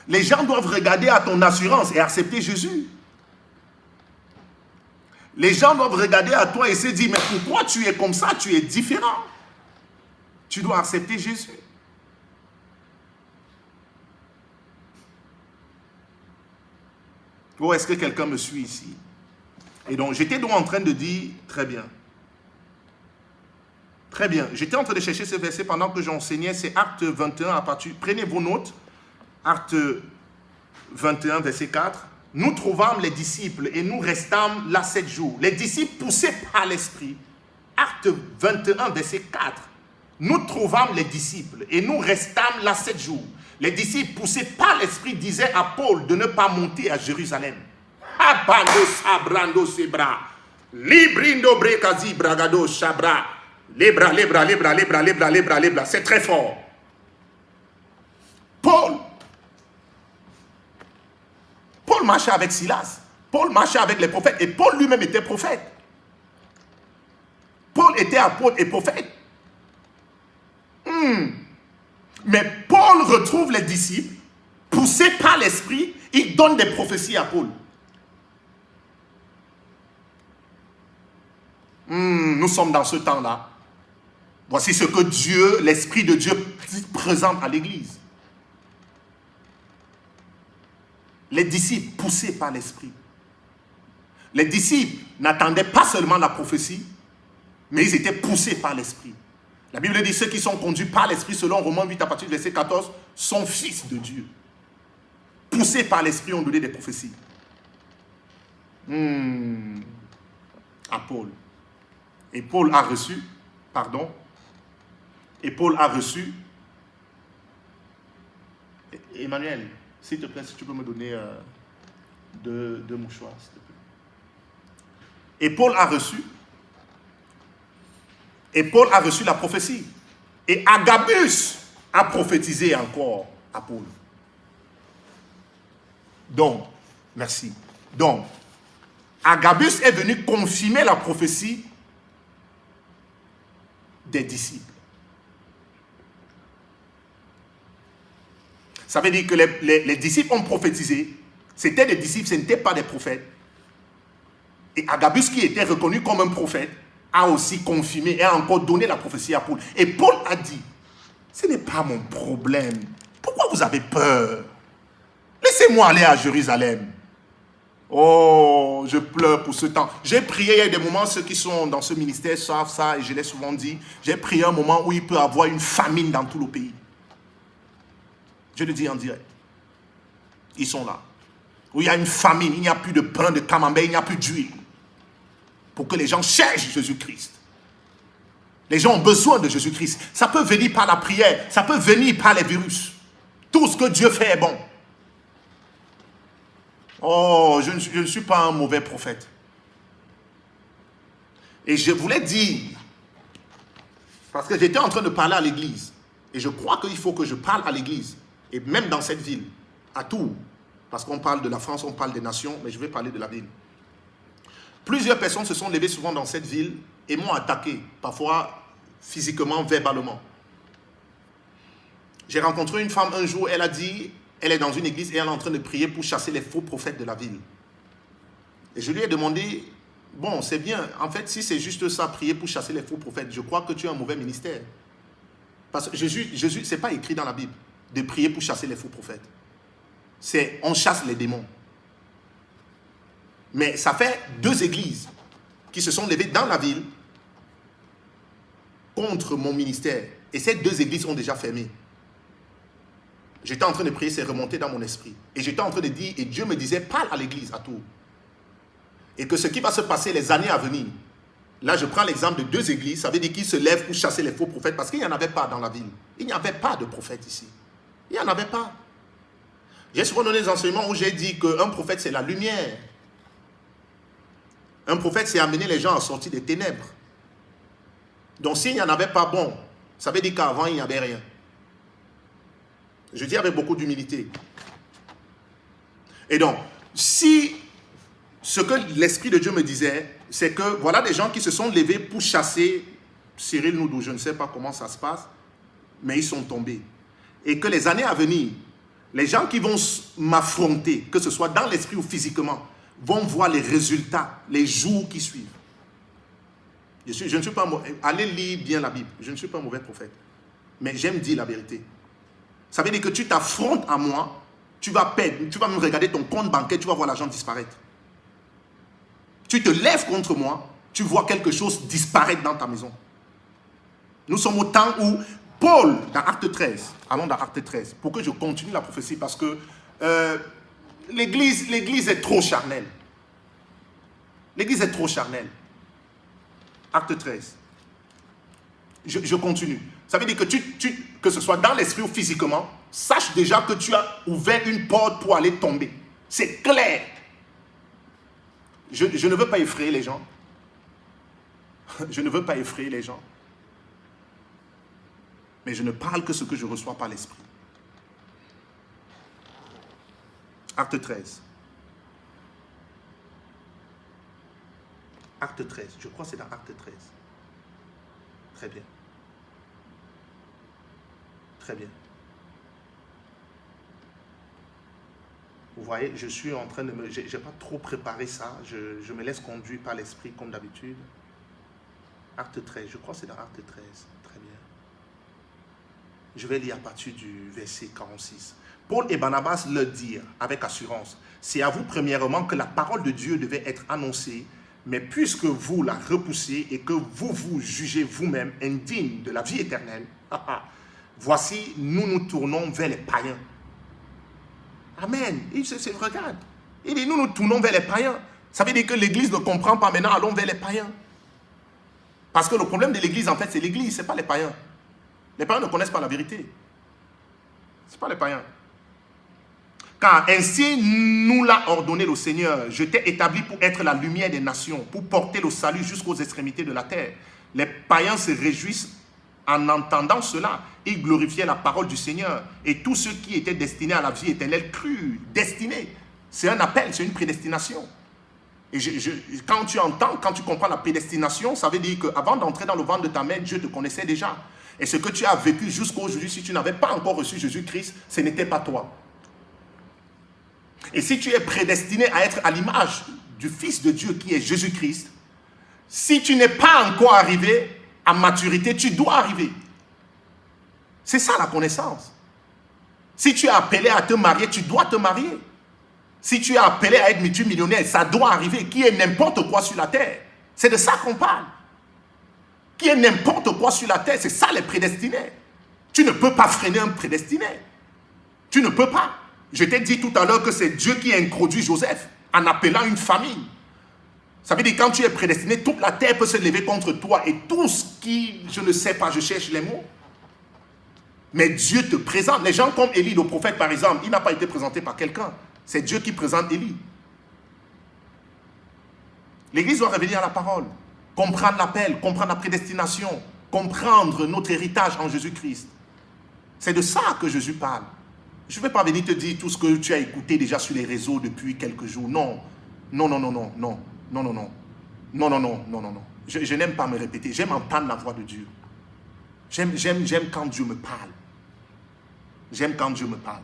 Les gens doivent regarder à ton assurance et accepter Jésus. Les gens doivent regarder à toi et se dire, mais pourquoi tu es comme ça? Tu es différent. Tu dois accepter Jésus. Ou est-ce que quelqu'un me suit ici? Et donc, j'étais donc en train de dire, très bien. Très bien. J'étais en train de chercher ce verset pendant que j'enseignais. C'est Acte 21 à partir. Prenez vos notes. Acte 21, verset 4. Nous trouvâmes les disciples et nous restâmes là 7 jours. Les disciples poussés par l'Esprit. Acte 21, verset 4. Nous trouvâmes les disciples et nous restâmes là 7 jours. Les disciples poussés par l'Esprit disaient à Paul de ne pas monter à Jérusalem. Abando sabrando sebra. Librindo brekazi bragado shabra. Lebra. C'est très fort. Paul marchait avec Silas. Paul marchait avec les prophètes. Et Paul lui-même était prophète. Paul était apôtre et prophète. Mais Paul retrouve les disciples, poussés par l'Esprit, il donne des prophéties à Paul. Nous sommes dans ce temps-là. Voici ce que Dieu, l'Esprit de Dieu présente à l'Église. Les disciples poussés par l'Esprit. Les disciples n'attendaient pas seulement la prophétie, mais ils étaient poussés par l'Esprit. La Bible dit ceux qui sont conduits par l'Esprit, selon Romains 8 à partir du verset 14, sont fils de Dieu. Poussés par l'Esprit, ont donné des prophéties. À Paul. Et Paul a reçu, Emmanuel, s'il te plaît, si tu peux me donner deux mouchoirs, s'il te plaît. Et Paul a reçu la prophétie. Et Agabus a prophétisé encore à Paul. Donc, merci. Donc, Agabus est venu confirmer la prophétie des disciples. Ça veut dire que les disciples ont prophétisé. C'était des disciples, ce n'étaient pas des prophètes. Et Agabus, qui était reconnu comme un prophète, a aussi confirmé et a encore donné la prophétie à Paul. Et Paul a dit, ce n'est pas mon problème. Pourquoi vous avez peur? Laissez-moi aller à Jérusalem. Oh, je pleure pour ce temps. J'ai prié, il y a des moments, ceux qui sont dans ce ministère savent ça, et je l'ai souvent dit. J'ai prié un moment où il peut y avoir une famine dans tout le pays. Je le dis en direct. Ils sont là. Où il y a une famine, il n'y a plus de pain, de camembert, il n'y a plus d'huile. Pour que les gens cherchent Jésus-Christ. Les gens ont besoin de Jésus-Christ. Ça peut venir par la prière, ça peut venir par les virus. Tout ce que Dieu fait est bon. Oh, je ne suis pas un mauvais prophète. Et je voulais dire, parce que j'étais en train de parler à l'église, et je crois qu'il faut que je parle à l'église, et même dans cette ville, à Tours, parce qu'on parle de la France, on parle des nations, mais je vais parler de la ville. Plusieurs personnes se sont levées souvent dans cette ville et m'ont attaqué, parfois physiquement, verbalement. J'ai rencontré une femme un jour, elle a dit, elle est dans une église et elle est en train de prier pour chasser les faux prophètes de la ville. Et je lui ai demandé, bon, c'est bien, en fait, si c'est juste ça, prier pour chasser les faux prophètes, je crois que tu as un mauvais ministère. Parce que Jésus, ce n'est pas écrit dans la Bible de prier pour chasser les faux prophètes. C'est on chasse les démons. Mais ça fait 2 églises qui se sont levées dans la ville contre mon ministère. Et ces 2 églises ont déjà fermé. J'étais en train de prier, c'est remonté dans mon esprit. Et j'étais en train de dire, et Dieu me disait, parle à l'église à Tours. Et que ce qui va se passer les années à venir, là je prends l'exemple de 2 églises, ça veut dire qu'ils se lèvent pour chasser les faux prophètes, parce qu'il n'y en avait pas dans la ville. Il n'y avait pas de prophètes ici. Il n'y en avait pas. J'ai souvent donné des enseignements où j'ai dit qu'un prophète c'est la lumière. Un prophète c'est amener les gens à sortir des ténèbres. Donc s'il n'y en avait pas, bon, ça veut dire qu'avant il n'y avait rien. Je dis avec beaucoup d'humilité. Et donc, si ce que l'Esprit de Dieu me disait, c'est que voilà des gens qui se sont levés pour chasser Cyril Noudou, je ne sais pas comment ça se passe, mais ils sont tombés. Et que les années à venir, les gens qui vont m'affronter, que ce soit dans l'esprit ou physiquement, vont voir les résultats, les jours qui suivent. Je ne suis pas allez lire bien la Bible. Je ne suis pas un mauvais prophète. Mais j'aime dire la vérité. Ça veut dire que tu t'affrontes à moi, tu vas perdre, tu vas me regarder ton compte bancaire, tu vas voir l'argent disparaître. Tu te lèves contre moi, tu vois quelque chose disparaître dans ta maison. Nous sommes au temps où Paul, dans Acte 13, allons dans Acte 13, pour que je continue la prophétie, parce que l'église est trop charnelle. L'église est trop charnelle. Acte 13. Je continue. Ça veut dire que que ce soit dans l'esprit ou physiquement, sache déjà que tu as ouvert une porte pour aller tomber. C'est clair. Je ne veux pas effrayer les gens. Je ne veux pas effrayer les gens. Mais je ne parle que ce que je reçois par l'esprit. Acte 13. Acte 13. Je crois que c'est dans Acte 13. Très bien. Très bien. Vous voyez, je suis en train de me... Je n'ai pas trop préparé ça. Je me laisse conduire par l'esprit comme d'habitude. Acte 13. Je crois que c'est dans Acte 13. Très bien. Je vais lire à partir du verset 46. Paul et Barnabas leur dirent avec assurance, c'est à vous premièrement que la parole de Dieu devait être annoncée, mais puisque vous la repoussez et que vous vous jugez vous-même indigne de la vie éternelle, voici, nous nous tournons vers les païens. Amen. Regarde. Il dit, nous nous tournons vers les païens. Ça veut dire que l'église ne comprend pas maintenant, allons vers les païens. Parce que le problème de l'église, en fait, c'est l'église, ce n'est pas les païens. Les païens ne connaissent pas la vérité. Ce n'est pas les païens. Car ainsi nous l'a ordonné le Seigneur. Je t'ai établi pour être la lumière des nations, pour porter le salut jusqu'aux extrémités de la terre. Les païens se réjouissent en entendant cela. Ils glorifiaient la parole du Seigneur. Et tous ceux qui étaient destinés à la vie éternelle crurent. Destinés. C'est un appel, c'est une prédestination. Et quand tu entends, quand tu comprends la prédestination, ça veut dire qu'avant d'entrer dans le ventre de ta mère, Dieu te connaissait déjà. Et ce que tu as vécu jusqu'à aujourd'hui, si tu n'avais pas encore reçu Jésus-Christ, ce n'était pas toi. Et si tu es prédestiné à être à l'image du Fils de Dieu qui est Jésus-Christ, si tu n'es pas encore arrivé à maturité, tu dois arriver. C'est ça la connaissance. Si tu es appelé à te marier, tu dois te marier. Si tu es appelé à être multimillionnaire, ça doit arriver. Qui est n'importe quoi sur la terre. C'est de ça qu'on parle. Qui est n'importe quoi sur la terre, c'est ça les prédestinés. Tu ne peux pas freiner un prédestiné. Tu ne peux pas. Je t'ai dit tout à l'heure que c'est Dieu qui a introduit Joseph en appelant une famille. Ça veut dire que quand tu es prédestiné, toute la terre peut se lever contre toi et tout ce qui, je ne sais pas, je cherche les mots. Mais Dieu te présente. Les gens comme Élie, le prophète par exemple, il n'a pas été présenté par quelqu'un. C'est Dieu qui présente Élie. L'Église doit revenir à la parole. Comprendre l'appel, comprendre la prédestination, comprendre notre héritage en Jésus-Christ. C'est de ça que Jésus parle. Je ne vais pas venir te dire tout ce que tu as écouté déjà sur les réseaux depuis quelques jours. Non. Non, non, non, non, non. Non, non, non. Non, non, non, non, non, non. Je n'aime pas me répéter. J'aime entendre la voix de Dieu. J'aime quand Dieu me parle. J'aime quand Dieu me parle.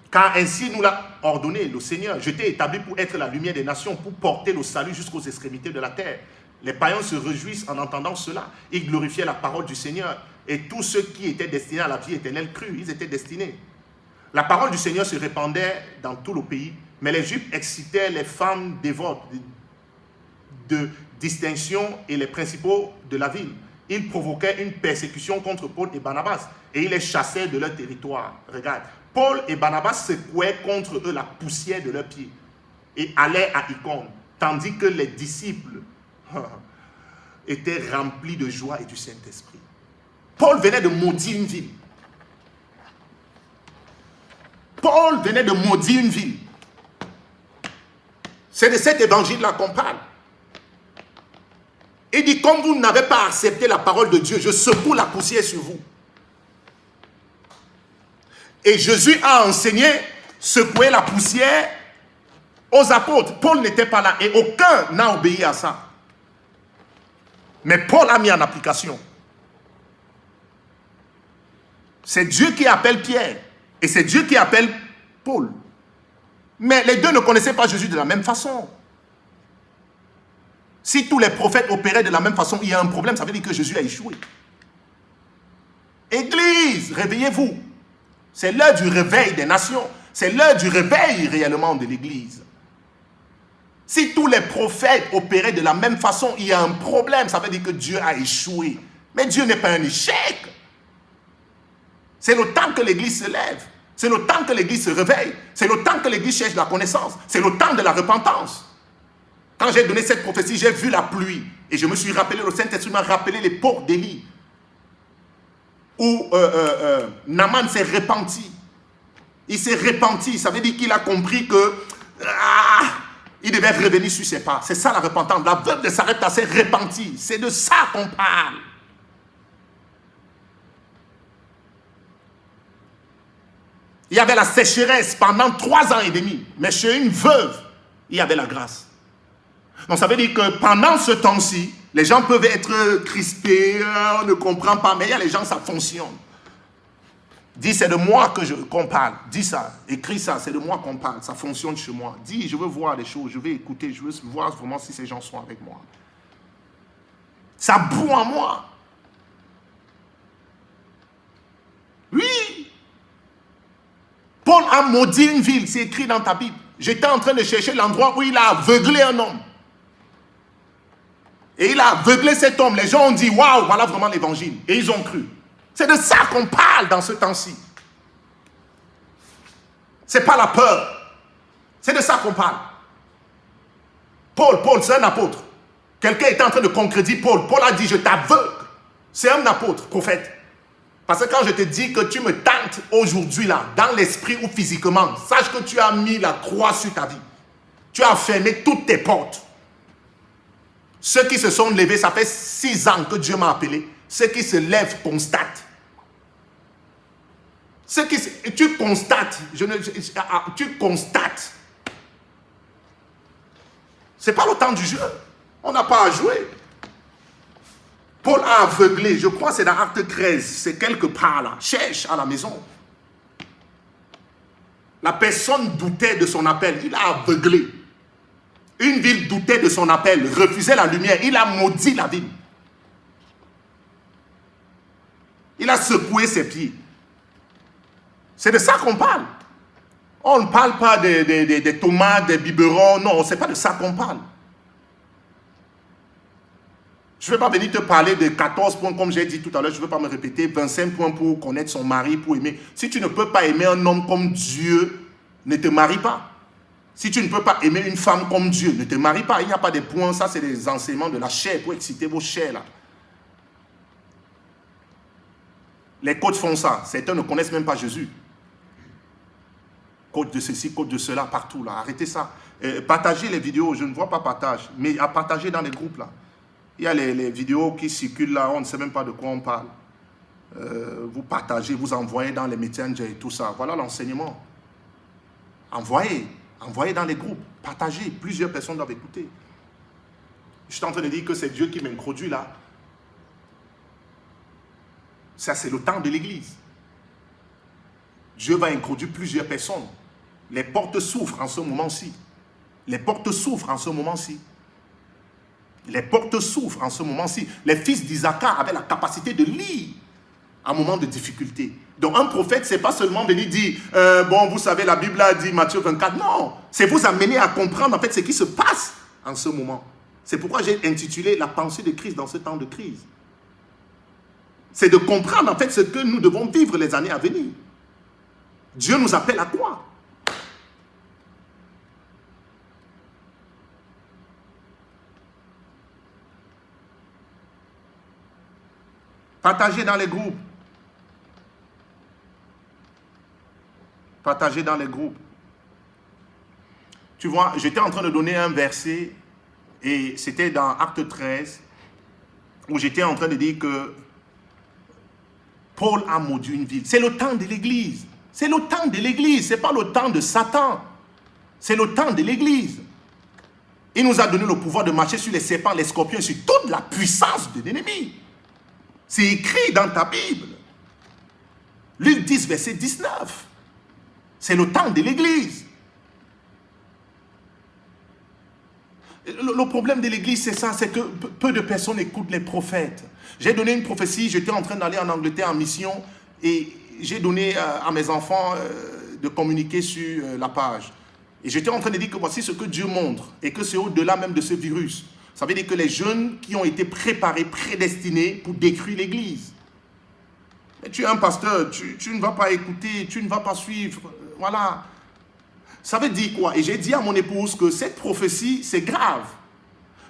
Car ainsi nous l'a ordonné le Seigneur. Je t'ai établi pour être la lumière des nations, pour porter le salut jusqu'aux extrémités de la terre. Les païens se réjouissent en entendant cela. Ils glorifiaient la parole du Seigneur. Et tous ceux qui étaient destinés à la vie éternelle crurent. Ils étaient destinés. La parole du Seigneur se répandait dans tout le pays. Mais les Juifs excitaient les femmes dévotes de distinction et les principaux de la ville. Ils provoquaient une persécution contre Paul et Barnabas. Et ils les chassaient de leur territoire. Regarde. Paul et Barnabas secouaient contre eux la poussière de leurs pieds et allaient à Icône, tandis que les disciples étaient remplis de joie et du Saint-Esprit. Paul venait de maudire une ville. Paul venait de maudire une ville. C'est de cet évangile-là qu'on parle. Il dit, comme vous n'avez pas accepté la parole de Dieu, je secoue la poussière sur vous. Et Jésus a enseigné, secouer la poussière aux apôtres. Paul n'était pas là et aucun n'a obéi à ça. Mais Paul a mis en application. C'est Dieu qui appelle Pierre et c'est Dieu qui appelle Paul. Mais les deux ne connaissaient pas Jésus de la même façon. Si tous les prophètes opéraient de la même façon, il y a un problème, ça veut dire que Jésus a échoué. Église, réveillez-vous. C'est l'heure du réveil des nations. C'est l'heure du réveil réellement de l'Église. Si tous les prophètes opéraient de la même façon, il y a un problème. Ça veut dire que Dieu a échoué. Mais Dieu n'est pas un échec. C'est le temps que l'Église se lève. C'est le temps que l'Église se réveille. C'est le temps que l'Église cherche la connaissance. C'est le temps de la repentance. Quand j'ai donné cette prophétie, j'ai vu la pluie. Et je me suis rappelé, le Saint-Esprit m'a rappelé l'époque d'Élie. Où Naaman s'est repenti. Il s'est repenti. Ça veut dire qu'il a compris que il devait revenir sur ses pas. C'est ça la repentance. La veuve de Sarepta s'est repentie. C'est de ça qu'on parle. Il y avait la sécheresse pendant 3 ans et demi. Mais chez une veuve, il y avait la grâce. Donc ça veut dire que pendant ce temps-ci, les gens peuvent être crispés, on ne comprend pas, mais il y a les gens, ça fonctionne. Dis, c'est de moi qu'on parle. Dis ça, écris ça, c'est de moi qu'on parle. Ça fonctionne chez moi. Dis, je veux voir les choses, je veux écouter, je veux voir vraiment si ces gens sont avec moi. Ça boue en moi. Oui. Paul a maudit une ville, c'est écrit dans ta Bible. J'étais en train de chercher l'endroit où il a aveuglé un homme. Et il a aveuglé cet homme. Les gens ont dit, waouh, voilà vraiment l'évangile. Et ils ont cru. C'est de ça qu'on parle dans ce temps-ci. C'est pas la peur. C'est de ça qu'on parle. Paul, c'est un apôtre. Quelqu'un était en train de concrétiser Paul. Paul a dit, je t'aveugle. C'est un apôtre, prophète. Parce que quand je te dis que tu me tentes aujourd'hui là, dans l'esprit ou physiquement, sache que tu as mis la croix sur ta vie. Tu as fermé toutes tes portes. Ceux qui se sont levés, ça fait 6 ans que Dieu m'a appelé. Ceux qui se lèvent constatent. Tu constates. Tu constates. Ce n'est pas le temps du jeu. On n'a pas à jouer. Paul a aveuglé, je crois que c'est dans Acte 13, c'est quelque part là. Cherche à la maison. La personne doutait de son appel, il a aveuglé. Une ville doutait de son appel, refusait la lumière, il a maudit la ville. Il a secoué ses pieds. C'est de ça qu'on parle. On ne parle pas des tomates, des biberons, non, ce n'est pas de ça qu'on parle. Je ne vais pas venir te parler de 14 points, comme j'ai dit tout à l'heure, je ne vais pas me répéter, 25 points pour connaître son mari, pour aimer. Si tu ne peux pas aimer un homme comme Dieu, ne te marie pas. Si tu ne peux pas aimer une femme comme Dieu, ne te marie pas. Il n'y a pas de points, ça c'est des enseignements de la chair pour exciter vos chairs là. Les coachs font ça, certains ne connaissent même pas Jésus. Coach de ceci, coach de cela, partout là, arrêtez ça. Partagez les vidéos, je ne vois pas partage, mais à partager dans les groupes là. Il y a les vidéos qui circulent là, on ne sait même pas de quoi on parle. Vous partagez, vous envoyez dans les messengers et tout ça. Voilà l'enseignement. Envoyez dans les groupes, partagez, plusieurs personnes doivent écouter. Je suis en train de dire que c'est Dieu qui m'introduit là. Ça, c'est le temps de l'église. Dieu va introduire plusieurs personnes. Les portes s'ouvrent en ce moment-ci. Les portes s'ouvrent en ce moment-ci. Les portes s'ouvrent en ce moment-ci. Les fils d'Isaac avaient la capacité de lire à un moment de difficulté. Donc un prophète, ce n'est pas seulement venir dire bon, vous savez, la Bible a dit Matthieu 24. Non, c'est vous amener à comprendre en fait ce qui se passe en ce moment. C'est pourquoi j'ai intitulé la pensée de Christ dans ce temps de crise. C'est de comprendre en fait ce que nous devons vivre les années à venir. Dieu nous appelle à quoi? Partagez dans les groupes. Partagez dans les groupes. Tu vois, j'étais en train de donner un verset et c'était dans Acte 13 où j'étais en train de dire que Paul a maudit une ville. C'est le temps de l'église. C'est le temps de l'église. Ce n'est pas le temps de Satan. C'est le temps de l'église. Il nous a donné le pouvoir de marcher sur les serpents, les scorpions, sur toute la puissance de l'ennemi. C'est écrit dans ta Bible. Luc 10, verset 19. C'est le temps de l'église. Le problème de l'église, c'est ça, c'est que peu de personnes écoutent les prophètes. J'ai donné une prophétie, j'étais en train d'aller en Angleterre en mission et j'ai donné à mes enfants de communiquer sur la page. Et j'étais en train de dire que voici ce que Dieu montre et que c'est au-delà même de ce virus. Ça veut dire que les jeunes qui ont été préparés, prédestinés pour détruire l'église. Mais tu es un pasteur, tu ne vas pas écouter, tu ne vas pas suivre, voilà. Ça veut dire quoi? Et j'ai dit à mon épouse que cette prophétie, c'est grave.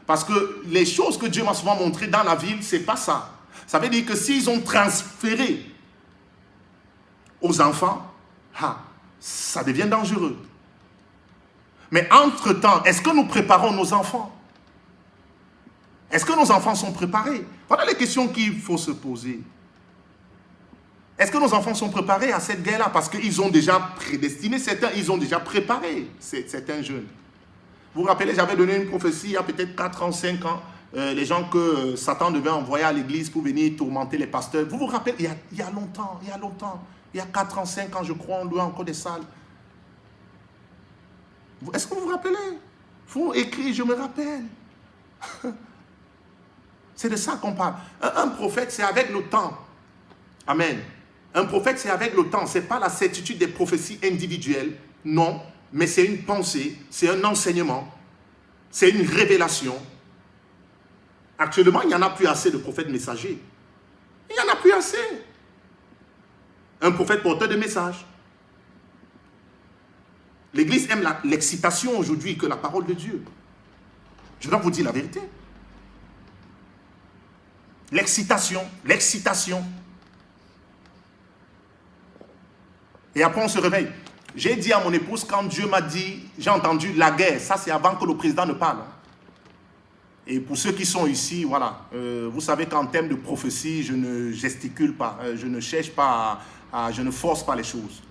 Parce que les choses que Dieu m'a souvent montrées dans la ville, c'est pas ça. Ça veut dire que s'ils ont transféré aux enfants, ça devient dangereux. Mais entre-temps, est-ce que nous préparons nos enfants? Est-ce que nos enfants sont préparés? Voilà les questions qu'il faut se poser. Est-ce que nos enfants sont préparés à cette guerre-là? Parce qu'ils ont déjà prédestiné certains, ils ont déjà préparé certains jeunes. Vous vous rappelez, j'avais donné une prophétie il y a peut-être 4 ans, 5 ans, les gens que Satan devait envoyer à l'église pour venir tourmenter les pasteurs. Vous vous rappelez, il y a longtemps, il y a 4 ans, 5 ans, je crois, on louait encore des salles. Est-ce que vous vous rappelez? Il faut écrire, je me rappelle. C'est de ça qu'on parle. Un prophète, c'est avec le temps. Amen. Un prophète, c'est avec le temps. Ce n'est pas la certitude des prophéties individuelles. Non. Mais c'est une pensée, c'est un enseignement, c'est une révélation. Actuellement, il n'y en a plus assez de prophètes messagers. Il n'y en a plus assez. Un prophète porteur de messages. L'Église aime l'excitation aujourd'hui que la parole de Dieu. Je dois vous dire la vérité. L'excitation, l'excitation. Et après, on se réveille. J'ai dit à mon épouse, quand Dieu m'a dit, j'ai entendu la guerre, ça c'est avant que le président ne parle. Et pour ceux qui sont ici, voilà, vous savez qu'en termes de prophétie, je ne gesticule pas, je ne cherche pas, je ne force pas les choses.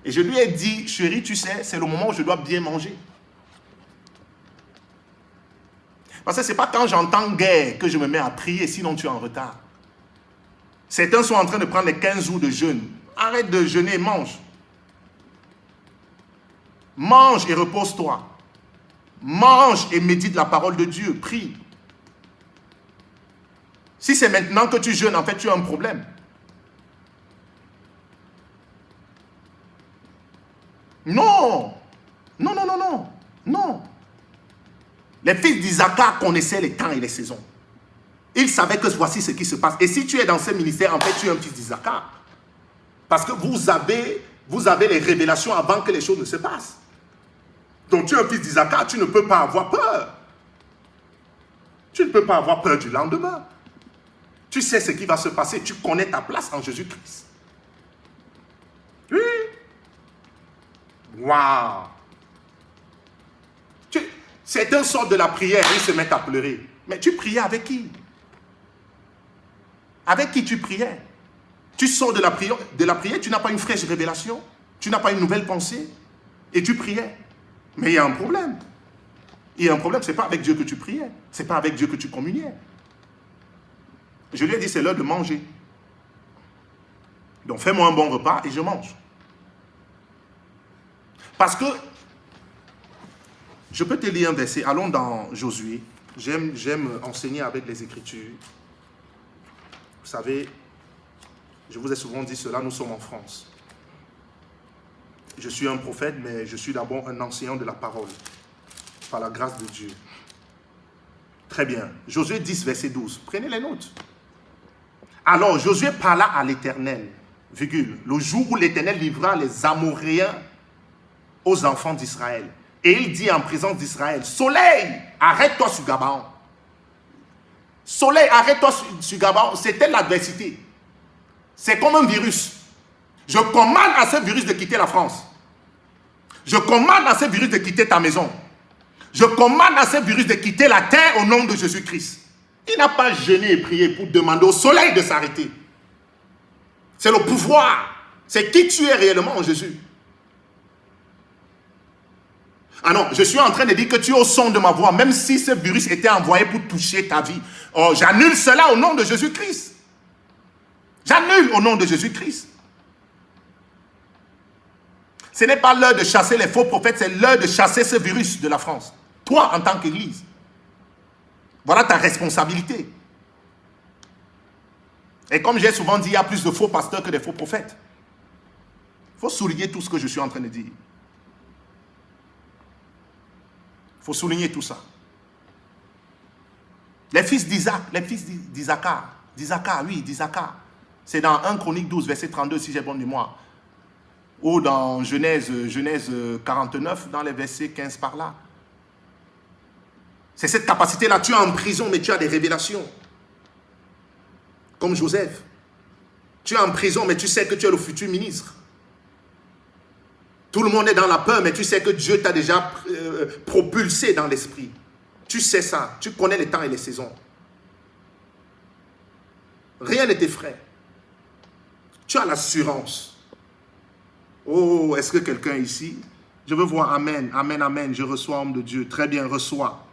Et je lui ai dit, chérie, tu sais, c'est le moment où je dois bien manger. Parce que ce n'est pas quand j'entends guerre que je me mets à prier, sinon tu es en retard. Certains sont en train de prendre les 15 jours de jeûne. Arrête de jeûner, mange. Mange et repose-toi. Mange et médite la parole de Dieu. Prie. Si c'est maintenant que tu jeûnes, en fait, tu as un problème. Non. Non, non, non, non. Non. Les fils d'Isaac connaissaient les temps et les saisons. Ils savaient que voici ce qui se passe. Et si tu es dans ce ministère, en fait, tu es un fils d'Isaac. Parce que vous avez les révélations avant que les choses ne se passent. Donc tu es un fils d'Isaac, tu ne peux pas avoir peur. Tu ne peux pas avoir peur du lendemain. Tu sais ce qui va se passer. Tu connais ta place en Jésus-Christ. Oui. Waouh. Certains sortent de la prière et ils se mettent à pleurer. Mais tu priais avec qui? Avec qui tu priais? Tu sors de la prière, tu n'as pas une fraîche révélation, tu n'as pas une nouvelle pensée, et tu priais. Mais il y a un problème. Il y a un problème, ce n'est pas avec Dieu que tu priais, ce n'est pas avec Dieu que tu communiais. Je lui ai dit, c'est l'heure de manger. Donc fais-moi un bon repas et je mange. Parce que, je peux te lire un verset, allons dans Josué. J'aime enseigner avec les Écritures. Vous savez, je vous ai souvent dit cela, nous sommes en France. Je suis un prophète, mais je suis d'abord un enseignant de la parole, par la grâce de Dieu. Très bien. Josué 10, verset 12. Prenez les notes. Alors, Josué parla à l'Éternel, virgule, le jour où l'Éternel livra les Amoréens aux enfants d'Israël. Et il dit en présence d'Israël, soleil, arrête-toi sur Gabaon. Soleil, arrête-toi sur Gabaon. C'était l'adversité. C'est comme un virus. Je commande à ce virus de quitter la France. Je commande à ce virus de quitter ta maison. Je commande à ce virus de quitter la terre au nom de Jésus-Christ. Il n'a pas jeûné et prié pour demander au soleil de s'arrêter. C'est le pouvoir. C'est qui tu es réellement en Jésus. Ah non, je suis en train de dire que tu es au son de ma voix, même si ce virus était envoyé pour toucher ta vie. Oh, j'annule cela au nom de Jésus-Christ. J'annule au nom de Jésus-Christ. Ce n'est pas l'heure de chasser les faux prophètes, c'est l'heure de chasser ce virus de la France. Toi, en tant qu'Église. Voilà ta responsabilité. Et comme j'ai souvent dit, il y a plus de faux pasteurs que de faux prophètes. Il faut souligner tout ce que je suis en train de dire. Il faut souligner tout ça. Les fils d'Isaac, les fils d'Isaac, c'est dans 1 Chronique 12, verset 32, si j'ai bonne mémoire. Ou dans Genèse 49, dans les versets 15 par là. C'est cette capacité-là. Tu es en prison, mais tu as des révélations. Comme Joseph. Tu es en prison, mais tu sais que tu es le futur ministre. Tout le monde est dans la peur, mais tu sais que Dieu t'a déjà propulsé dans l'esprit. Tu sais ça. Tu connais les temps et les saisons. Rien ne t'effraie. Tu as l'assurance. Oh, est-ce que quelqu'un ici? Je veux voir Amen, Amen, Amen. Je reçois, homme de Dieu. Très bien, reçois.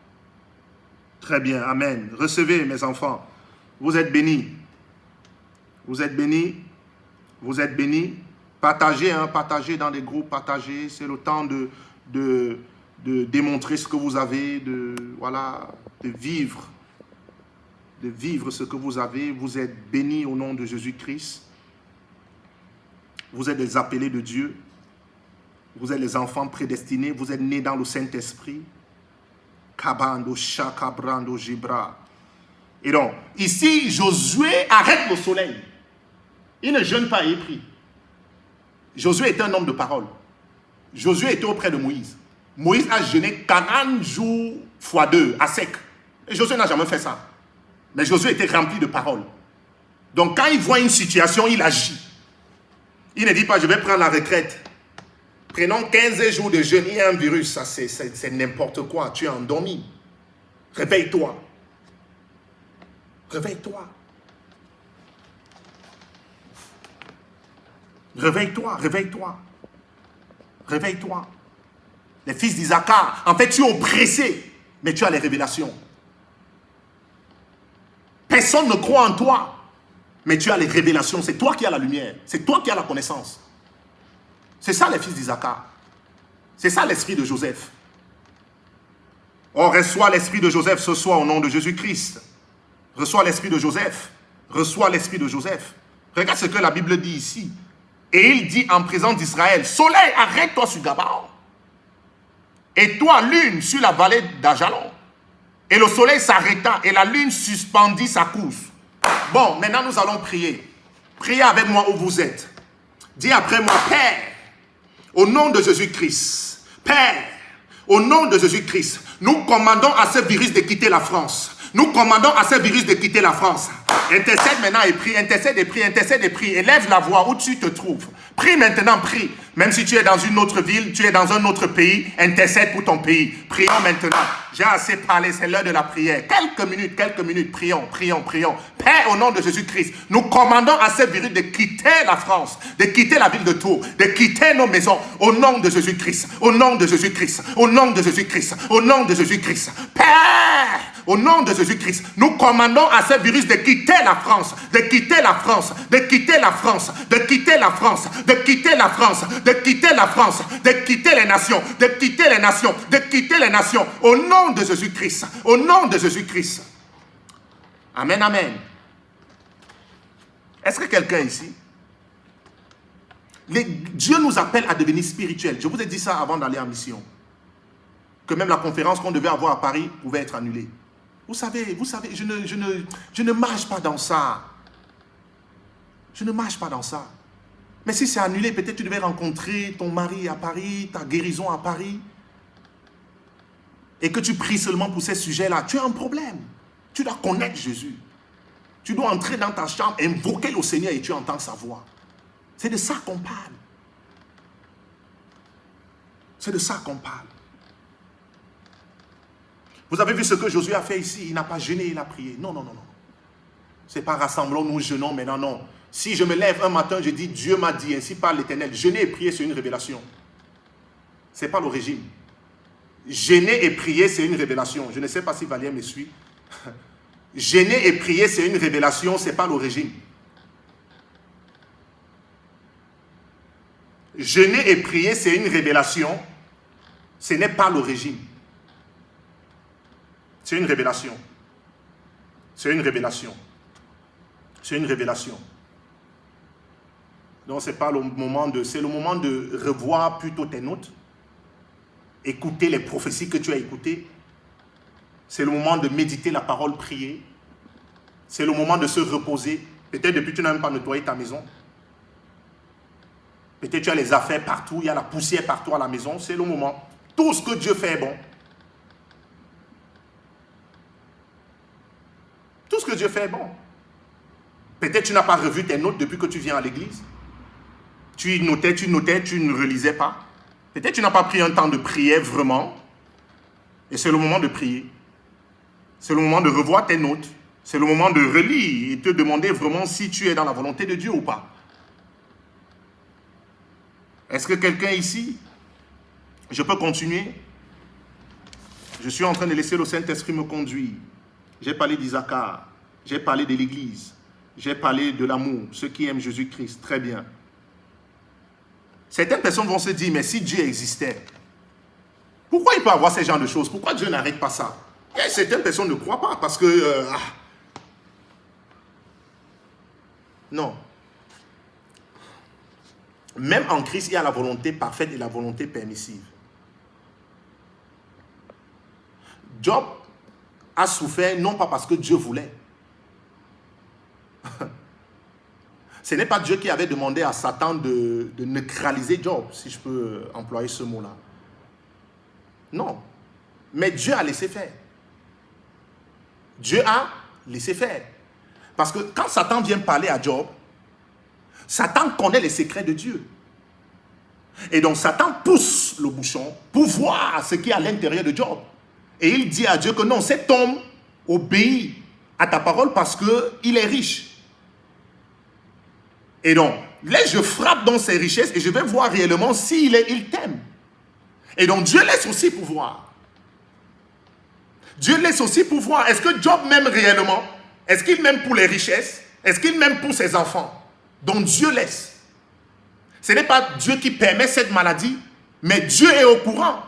Très bien, Amen. Recevez, mes enfants. Vous êtes bénis. Vous êtes bénis. Vous êtes bénis. Partagez, hein, partagez dans des groupes, partagez. C'est le temps de démontrer ce que vous avez, voilà, de vivre ce que vous avez. Vous êtes bénis au nom de Jésus-Christ. Vous êtes des appelés de Dieu. Vous êtes les enfants prédestinés. Vous êtes nés dans le Saint-Esprit. Kabando, Shakabrando, Jibra. Et donc, ici, Josué arrête le soleil. Il ne jeûne pas et il prie. Josué était un homme de parole. Josué était auprès de Moïse. Moïse a jeûné 40 jours fois 2 à sec. Et Josué n'a jamais fait ça. Mais Josué était rempli de parole. Donc, quand il voit une situation, il agit. Il ne dit pas, je vais prendre la retraite. Prenons 15 jours de jeûne, il y a un virus, ça c'est n'importe quoi, tu es endormi. Réveille-toi. Réveille-toi. Réveille-toi, réveille-toi. Réveille-toi. Les fils d'Isaac, en fait tu es oppressé, mais tu as les révélations. Personne ne croit en toi. Mais tu as les révélations. C'est toi qui as la lumière. C'est toi qui as la connaissance. C'est ça les fils d'Isaacar. C'est ça l'esprit de Joseph. On reçoit l'esprit de Joseph ce soir au nom de Jésus-Christ. Reçois l'esprit de Joseph. Reçois l'esprit de Joseph. Regarde ce que la Bible dit ici. Et il dit en présence d'Israël, soleil, arrête-toi sur Gabaon. Et toi, lune, sur la vallée d'Ajalon. Et le soleil s'arrêta et la lune suspendit sa course. Bon, maintenant nous allons prier. Priez avec moi où vous êtes. Dis après moi, Père, au nom de Jésus-Christ. Père, au nom de Jésus-Christ, nous commandons à ce virus de quitter la France. Nous commandons à ce virus de quitter la France. Intercède maintenant et prie, intercède et prie, intercède et prie. Élève la voix où tu te trouves. Prie maintenant, prie. Même si tu es dans une autre ville, tu es dans un autre pays, intercède pour ton pays. Prions maintenant. J'ai assez parlé, c'est l'heure de la prière. Quelques minutes, prions, prions, prions. Père, au nom de Jésus-Christ, nous commandons à ce virus de quitter la France, de quitter la ville de Tours, de quitter nos maisons. Au nom de Jésus-Christ, au nom de Jésus-Christ, au nom de Jésus-Christ, au nom de Jésus-Christ. Père, au nom de Jésus-Christ, nous commandons à ce virus de quitter la France, de quitter la France, de quitter la France, de quitter la France, de quitter la France, de quitter la France, de quitter les nations, de quitter les nations, de quitter les nations. Au nom de Jésus-Christ, au nom de Jésus-Christ. Amen, amen. Est-ce que quelqu'un ici? Dieu nous appelle à devenir spirituels. Je vous ai dit ça avant d'aller en mission. Que même la conférence qu'on devait avoir à Paris pouvait être annulée. Vous savez, je ne marche pas dans ça. Je ne marche pas dans ça. Mais si c'est annulé, peut-être tu devais rencontrer ton mari à Paris, ta guérison à Paris. Et que tu pries seulement pour ces sujets-là. Tu as un problème. Tu dois connaître Jésus. Tu dois entrer dans ta chambre, invoquer le Seigneur et tu entends sa voix. C'est de ça qu'on parle. C'est de ça qu'on parle. Vous avez vu ce que Josué a fait ici? Il n'a pas jeûné, il a prié. Non, non, non, non. Ce n'est pas rassemblons, nous jeûnons maintenant, non. Si je me lève un matin, je dis Dieu m'a dit, ainsi parle l'Éternel. Jeûner et prier, c'est une révélation. Ce n'est pas le régime. Jeûner et prier, c'est une révélation. Je ne sais pas si Valien me suit. Jeûner et prier, c'est une révélation, ce n'est pas le régime. Jeûner et prier, c'est une révélation, ce n'est pas le régime. C'est une révélation. C'est une révélation. C'est une révélation. Donc, c'est pas le moment de... C'est le moment de revoir plutôt tes notes. Écouter les prophéties que tu as écoutées. C'est le moment de méditer la parole, prier. C'est le moment de se reposer. Peut-être depuis tu n'as même pas nettoyé ta maison. Peut-être tu as les affaires partout, il y a la poussière partout à la maison. C'est le moment. Tout ce que Dieu fait est bon. Tout ce que Dieu fait est bon. Peut-être tu n'as pas revu tes notes depuis que tu viens à l'église. Tu notais, tu ne relisais pas. Peut-être tu n'as pas pris un temps de prière vraiment. Et c'est le moment de prier. C'est le moment de revoir tes notes. C'est le moment de relire et te demander vraiment si tu es dans la volonté de Dieu ou pas. Est-ce que quelqu'un ici, je peux continuer? Je suis en train de laisser le Saint-Esprit me conduire. J'ai parlé d'Isaacar, j'ai parlé de l'Église, j'ai parlé de l'amour, ceux qui aiment Jésus-Christ, très bien. Certaines personnes vont se dire, mais si Dieu existait, pourquoi il peut avoir ce genre de choses? Pourquoi Dieu n'arrête pas ça? Et certaines personnes ne croient pas parce que... Non. Même en Christ, il y a la volonté parfaite et la volonté permissive. Job a souffert non pas parce que Dieu voulait. Ce n'est pas Dieu qui avait demandé à Satan de neutraliser Job, si je peux employer ce mot-là. Non. Mais Dieu a laissé faire. Dieu a laissé faire. Parce que quand Satan vient parler à Job, Satan connaît les secrets de Dieu. Et donc Satan pousse le bouchon pour voir ce qui est à l'intérieur de Job. Et il dit à Dieu que non, cet homme obéit à ta parole parce qu'il est riche. Et donc, là, je frappe dans ses richesses et je vais voir réellement s'il t'aime. Et donc, Dieu laisse aussi pouvoir. Dieu laisse aussi pouvoir. Est-ce que Job m'aime réellement? Est-ce qu'il m'aime pour les richesses? Est-ce qu'il m'aime pour ses enfants? Donc Dieu laisse. Ce n'est pas Dieu qui permet cette maladie, mais Dieu est au courant.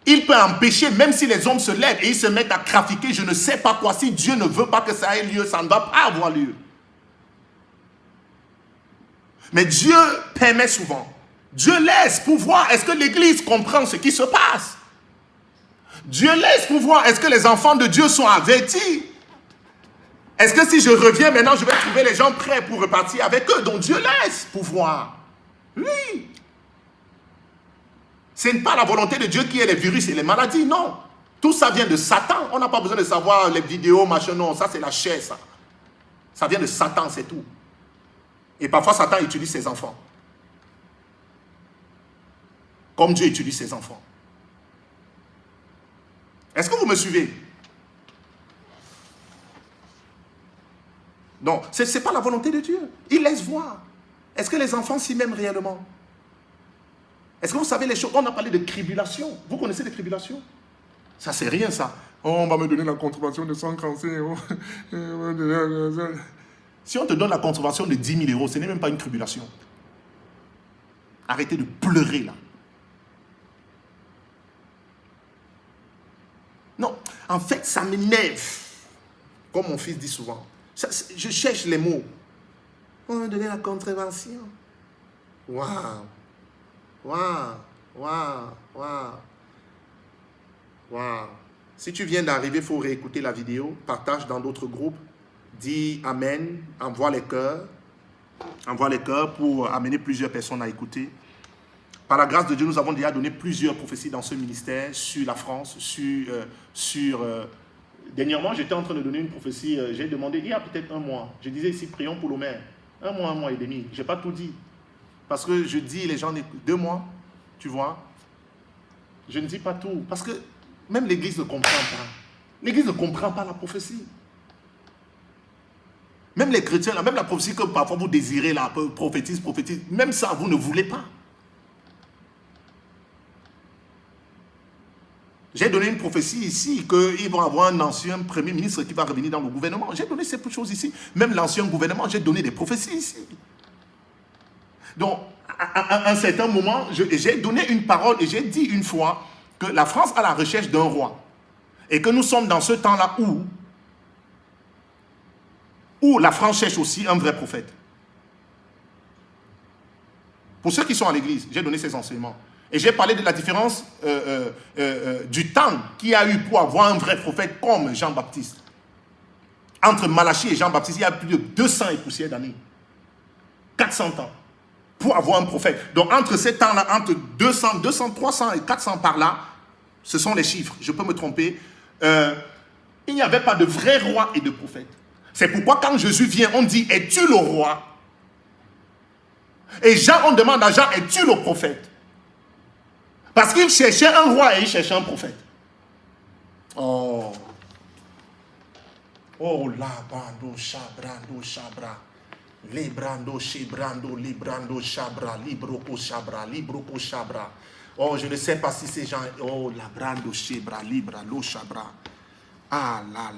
Il peut empêcher, même si les hommes se lèvent et ils se mettent à trafiquer, je ne sais pas quoi. Si Dieu ne veut pas que ça ait lieu, ça ne va pas avoir lieu. Mais Dieu permet souvent. Dieu laisse pour voir, est-ce que l'Église comprend ce qui se passe? Dieu laisse pour voir, est-ce que les enfants de Dieu sont avertis? Est-ce que si je reviens maintenant, je vais trouver les gens prêts pour repartir avec eux? Donc Dieu laisse pour voir. Oui. Ce n'est pas la volonté de Dieu qui est les virus et les maladies, non. Tout ça vient de Satan. On n'a pas besoin de savoir les vidéos, machin, non. Ça, c'est la chair, ça. Ça vient de Satan, c'est tout. Et parfois, Satan utilise ses enfants. Comme Dieu utilise ses enfants. Est-ce que vous me suivez? Donc, ce n'est pas la volonté de Dieu. Il laisse voir. Est-ce que les enfants s'y m'aiment réellement? Est-ce que vous savez les choses? On a parlé de tribulation. Vous connaissez les tribulations? Ça, c'est rien, ça. Oh, on va me donner la contravention de 140 euros. Si on te donne la contravention de 10 000 euros, ce n'est même pas une tribulation. Arrêtez de pleurer, là. Non, en fait, ça m'énerve. Comme mon fils dit souvent. Je cherche les mots. On va me donner la contravention. Waouh. Waouh, waouh, waouh, waouh. Si tu viens d'arriver, il faut réécouter la vidéo, partage dans d'autres groupes, dis Amen, envoie les cœurs pour amener plusieurs personnes à écouter. Par la grâce de Dieu, nous avons déjà donné plusieurs prophéties dans ce ministère sur la France, Dernièrement, j'étais en train de donner une prophétie, j'ai demandé il y a peut-être un mois, je disais ici, prions pour l'Omer, un mois et demi, je n'ai pas tout dit. Parce que je dis, les gens écoutent 2 mois, tu vois. Je ne dis pas tout. Parce que même l'Église ne comprend pas. L'Église ne comprend pas la prophétie. Même les chrétiens, même la prophétie que parfois vous désirez, là, prophétise, même ça, vous ne voulez pas. J'ai donné une prophétie ici, qu'ils vont avoir un ancien premier ministre qui va revenir dans le gouvernement. J'ai donné ces choses ici. Même l'ancien gouvernement, j'ai donné des prophéties ici. Donc, à un certain moment, j'ai donné une parole et j'ai dit une fois que la France a la recherche d'un roi. Et que nous sommes dans ce temps-là où la France cherche aussi un vrai prophète. Pour ceux qui sont à l'église, j'ai donné ces enseignements. Et j'ai parlé de la différence du temps qu'il y a eu pour avoir un vrai prophète comme Jean-Baptiste. Entre Malachie et Jean-Baptiste, il y a plus de 200 et poussières d'années. 400 ans. Pour avoir un prophète. Donc, entre ces temps-là, entre 200, 300 et 400 par là, ce sont les chiffres, je peux me tromper, il n'y avait pas de vrai roi et de prophète. C'est pourquoi quand Jésus vient, on dit, es-tu le roi? Et Jean, on demande à Jean, es-tu le prophète? Parce qu'il cherchait un roi et il cherchait un prophète. Oh. Oh là, bando, chabra. Librando, chibrando, librando, chabra, libroko, chabra. Oh, je ne sais pas si ces gens... Oh, la brando, chibra, libra, lo, chabra. Ah, la.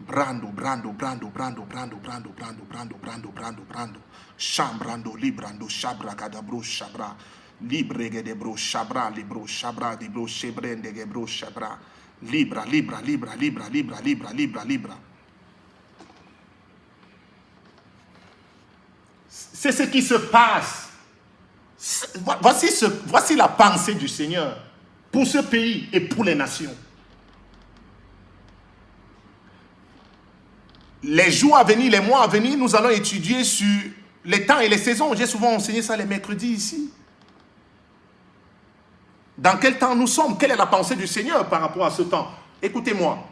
Brando. Chambrando, librando, chabra, cadabro, chabra. Libre, de bro, chabra, libro, chebrende, gebro, chabra. Libra. C'est ce qui se passe. Voici la pensée du Seigneur pour ce pays et pour les nations. Les jours à venir, les mois à venir, nous allons étudier sur les temps et les saisons. J'ai souvent enseigné ça les mercredis ici. Dans quel temps nous sommes? Quelle est la pensée du Seigneur par rapport à ce temps? Écoutez-moi.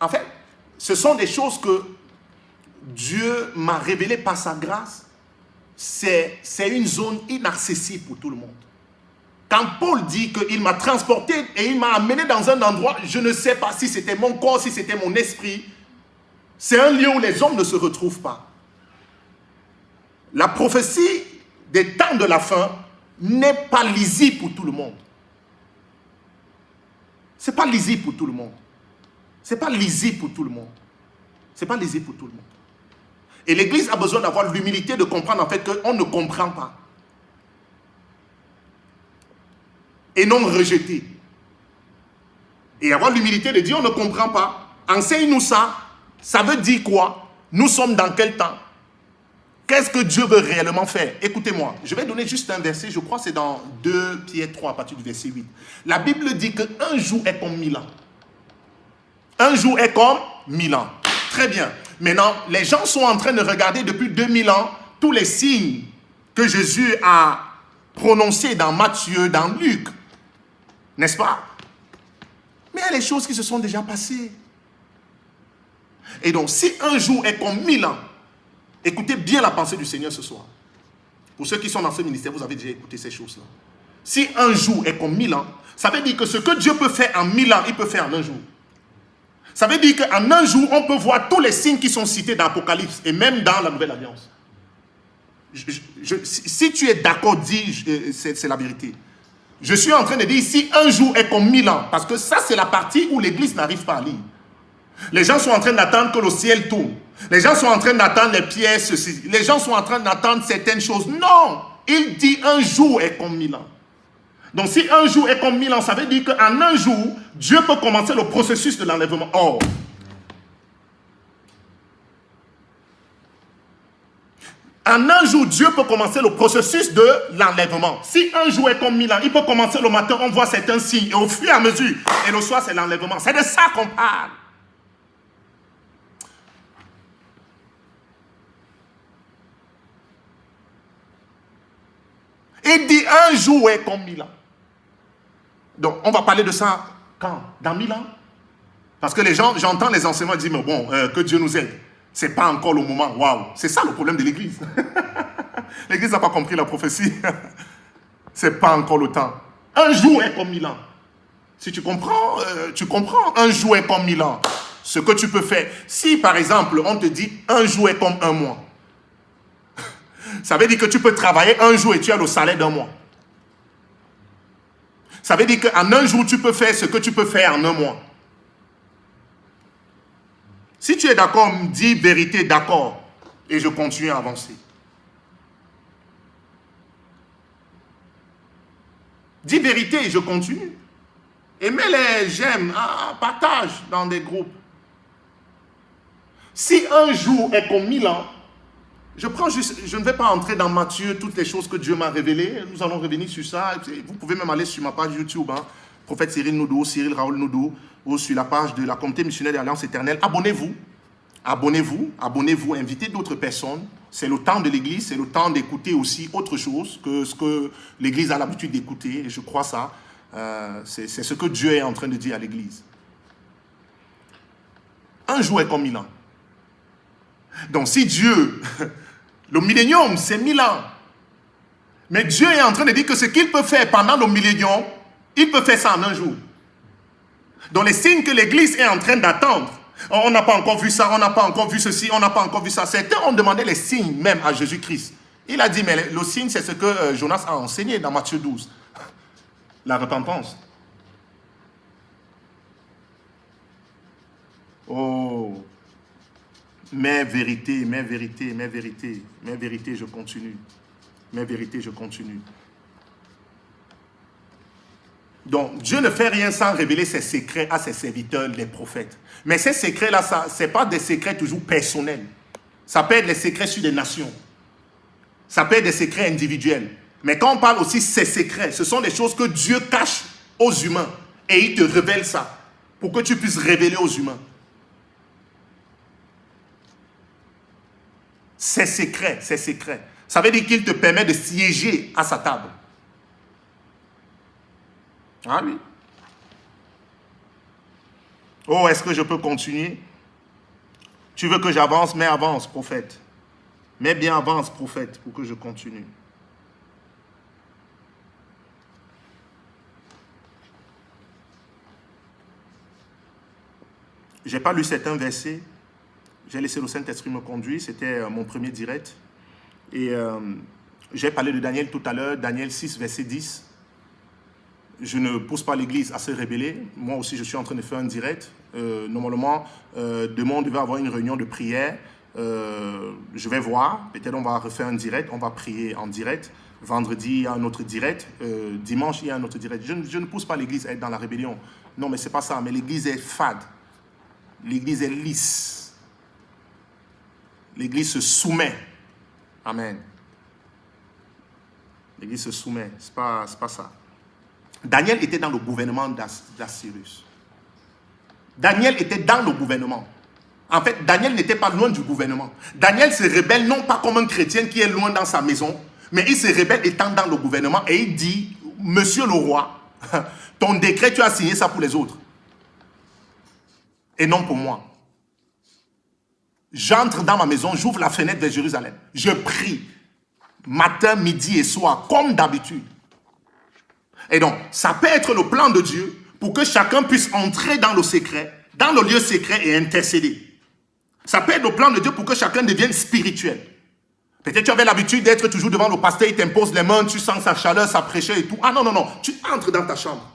En fait, ce sont des choses que Dieu m'a révélé par sa grâce. C'est une zone inaccessible pour tout le monde. Quand Paul dit qu'il m'a transporté et il m'a amené dans un endroit, je ne sais pas si c'était mon corps, si c'était mon esprit. C'est un lieu où les hommes ne se retrouvent pas. La prophétie des temps de la fin n'est pas lisible pour tout le monde. Ce n'est pas lisible pour tout le monde. Ce n'est pas lisible pour tout le monde. Ce n'est pas lisible pour tout le monde. Et l'Église a besoin d'avoir l'humilité de comprendre en fait qu'on ne comprend pas. Et non rejeter. Et avoir l'humilité de dire on ne comprend pas. Enseigne-nous ça. Ça veut dire quoi? Nous sommes dans quel temps? Qu'est-ce que Dieu veut réellement faire? Écoutez-moi, je vais donner juste un verset, je crois que c'est dans 2 Pierre 3 à partir du verset 8. La Bible dit qu'un jour est comme 1000 ans. Un jour est comme 1000 ans. Très bien. Maintenant, les gens sont en train de regarder depuis 2000 ans tous les signes que Jésus a prononcés dans Matthieu, dans Luc. N'est-ce pas? Mais il y a les choses qui se sont déjà passées. Et donc, si un jour est comme 1000 ans, écoutez bien la pensée du Seigneur ce soir. Pour ceux qui sont dans ce ministère, vous avez déjà écouté ces choses-là. Si un jour est comme 1000 ans, ça veut dire que ce que Dieu peut faire en 1000 ans, il peut faire en un jour. Ça veut dire qu'en un jour, on peut voir tous les signes qui sont cités dans l'Apocalypse et même dans la Nouvelle Alliance. Si tu es d'accord, dis, c'est la vérité. Je suis en train de dire ici, un jour est comme 1000 ans. Parce que ça, c'est la partie où l'Église n'arrive pas à lire. Les gens sont en train d'attendre que le ciel tourne. Les gens sont en train d'attendre les pièces. Les gens sont en train d'attendre certaines choses. Non! Il dit un jour est comme 1000 ans. Donc si un jour est comme 1000 ans, ça veut dire qu'en un jour, Dieu peut commencer le processus de l'enlèvement. Oh! En un jour, Dieu peut commencer le processus de l'enlèvement. Si un jour est comme 1000 ans, il peut commencer le matin, on voit certains signes. Et au fur et à mesure, et le soir, c'est l'enlèvement. C'est de ça qu'on parle. Il dit un jour est comme 1000 ans. Donc, on va parler de ça quand? Dans 1000 ans? Parce que les gens, j'entends les enseignements dire, mais bon, que Dieu nous aide. Ce n'est pas encore le moment. Waouh! C'est ça le problème de l'Église. L'Église n'a pas compris la prophétie. Ce n'est pas encore le temps. Un jour est comme 1000 ans. Si tu comprends, tu comprends. Un jour est comme 1000 ans. Ce que tu peux faire. Si, par exemple, on te dit un jour est comme un mois. Ça veut dire que tu peux travailler un jour et tu as le salaire d'un mois. Ça veut dire qu'en un jour, tu peux faire ce que tu peux faire en un mois. Si tu es d'accord, me dis vérité, d'accord. Et je continue à avancer. Dis vérité et je continue. Aimez-les, j'aime, partage dans des groupes. Si un jour est comme 1000 ans, je ne vais pas entrer dans Matthieu, toutes les choses que Dieu m'a révélées. Nous allons revenir sur ça. Vous pouvez même aller sur ma page YouTube, Prophète Cyril Noudou, Cyril Raoul Noudou, ou sur la page de la Communauté missionnaire de l'Alliance éternelle. Abonnez-vous. Abonnez-vous, abonnez-vous, invitez d'autres personnes. C'est le temps de l'Église, c'est le temps d'écouter aussi autre chose que ce que l'Église a l'habitude d'écouter. Et je crois ça. C'est ce que Dieu est en train de dire à l'Église. Un jour est comme 1000 ans. Donc si Dieu... Le millénium, c'est 1000 ans. Mais Dieu est en train de dire que ce qu'il peut faire pendant le millénium, il peut faire ça en un jour. Donc les signes que l'Église est en train d'attendre, on n'a pas encore vu ça, on n'a pas encore vu ceci, on n'a pas encore vu ça. Certains ont demandé les signes même à Jésus-Christ. Il a dit, mais le signe, c'est ce que Jonas a enseigné dans Matthieu 12. La repentance. Oh! Mes vérités, mes vérités, mes vérités, mes vérités, je continue. Mes vérités, je continue. Donc, Dieu ne fait rien sans révéler ses secrets à ses serviteurs, les prophètes. Mais ces secrets-là, ce n'est pas des secrets toujours personnels. Ça peut être les secrets sur des nations. Ça peut être des secrets individuels. Mais quand on parle aussi de ces secrets, ce sont des choses que Dieu cache aux humains. Et il te révèle ça, pour que tu puisses révéler aux humains. C'est secret, c'est secret. Ça veut dire qu'il te permet de siéger à sa table. Ah oui. Oh, est-ce que je peux continuer? Tu veux que j'avance, mais avance, prophète. Mais bien avance, prophète, pour que je continue. Je n'ai pas lu certains versets. J'ai laissé le Saint-Esprit me conduire. C'était mon premier direct. Et j'ai parlé de Daniel tout à l'heure. Daniel 6, verset 10. je ne pousse pas l'église à se rébeller. Moi aussi, je suis en train de faire un direct. Normalement, demain, on devait avoir une réunion de prière. Je vais voir. Peut-être on va refaire un direct. On va prier en direct. Vendredi, il y a un autre direct. Dimanche, il y a un autre direct. Je ne pousse pas l'église à être dans la rébellion. Non, mais ce n'est pas ça. Mais l'église est fade. L'église est lisse. L'église se soumet. Amen. L'église se soumet. Ce n'est pas ça. Daniel était dans le gouvernement d'Assyrus. Daniel était dans le gouvernement. En fait, Daniel n'était pas loin du gouvernement. Daniel se rébelle non pas comme un chrétien qui est loin dans sa maison, mais il se rébelle étant dans le gouvernement et il dit, monsieur le roi, ton décret, tu as signé ça pour les autres. Et non pour moi. J'entre dans ma maison, j'ouvre la fenêtre vers Jérusalem. Je prie matin, midi et soir, comme d'habitude. Et donc, ça peut être le plan de Dieu pour que chacun puisse entrer dans le secret, dans le lieu secret et intercéder. Ça peut être le plan de Dieu pour que chacun devienne spirituel. Peut-être tu avais l'habitude d'être toujours devant le pasteur, il t'impose les mains, tu sens sa chaleur, sa fraîcheur et tout. Ah non, non, non, tu entres dans ta chambre.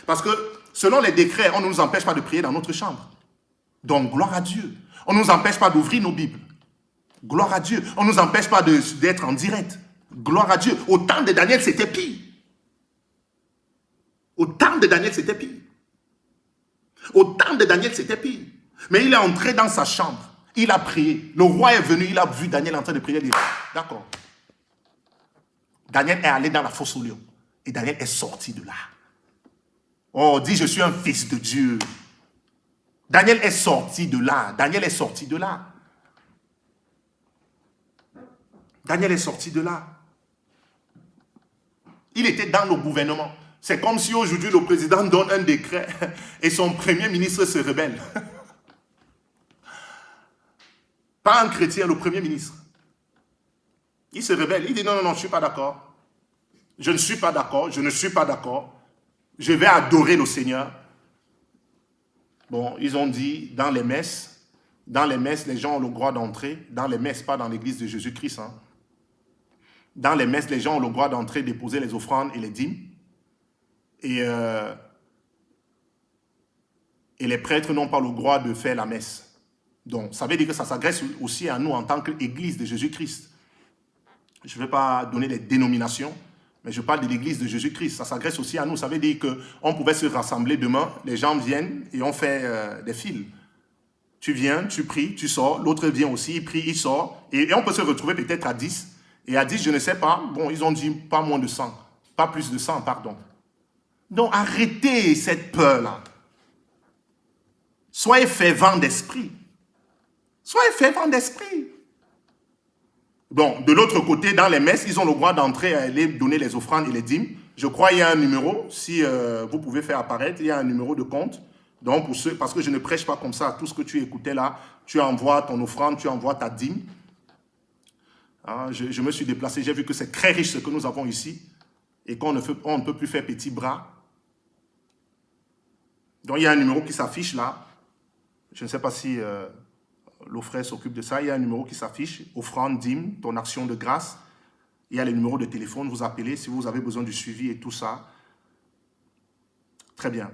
Parce que selon les décrets, on ne nous empêche pas de prier dans notre chambre. Donc, gloire à Dieu. On ne nous empêche pas d'ouvrir nos Bibles. Gloire à Dieu. On ne nous empêche pas d'être en direct. Gloire à Dieu. Au temps de Daniel, c'était pire. Au temps de Daniel, c'était pire. Au temps de Daniel, c'était pire. Mais il est entré dans sa chambre. Il a prié. Le roi est venu. Il a vu Daniel en train de prier. Il dit, d'accord. Daniel est allé dans la fosse aux lions. Et Daniel est sorti de là. Oh, dit, je suis un fils de Dieu. Daniel est sorti de là. Daniel est sorti de là. Daniel est sorti de là. Il était dans le gouvernement. C'est comme si aujourd'hui le président donne un décret et son premier ministre se rebelle. Pas un chrétien, le premier ministre. Il se rebelle. Il dit non, non, non, je ne suis pas d'accord. Je ne suis pas d'accord. Je ne suis pas d'accord. Je vais adorer le Seigneur. Bon, ils ont dit dans les messes, les gens ont le droit d'entrer. Dans les messes, pas dans l'église de Jésus-Christ. Hein. Dans les messes, les gens ont le droit d'entrer, déposer les offrandes et les dîmes. Et les prêtres n'ont pas le droit de faire la messe. Donc, ça veut dire que ça s'adresse aussi à nous en tant qu'église de Jésus-Christ. Je ne vais pas donner les dénominations, mais je parle de l'église de Jésus-Christ. Ça s'adresse aussi à nous. Ça veut dire qu'on pouvait se rassembler demain, les gens viennent et on fait des files. Tu viens, tu pries, tu sors, l'autre vient aussi, il prie, il sort. Et on peut se retrouver peut-être à 10. Et à 10, je ne sais pas, bon, ils ont dit pas moins de 100. Pas plus de 100, pardon. Donc, arrêtez cette peur-là. Soyez fervents d'esprit. Soyez fervents d'esprit. Bon, de l'autre côté, dans les messes, ils ont le droit d'entrer et aller donner les offrandes et les dîmes. Je crois qu'il y a un numéro, si vous pouvez faire apparaître, il y a un numéro de compte. Donc, pour ceux, parce que je ne prêche pas comme ça, tout ce que tu écoutais là, tu envoies ton offrande, tu envoies ta dîme. Hein, je me suis déplacé, j'ai vu que c'est très riche ce que nous avons ici et qu'on ne peut plus faire petit bras. Donc, il y a un numéro qui s'affiche là. Je ne sais pas si le frère s'occupe de ça. Il y a un numéro qui s'affiche. Offrande, dîme, ton action de grâce. Il y a les numéros de téléphone. Vous appelez si vous avez besoin du suivi et tout ça. Très bien.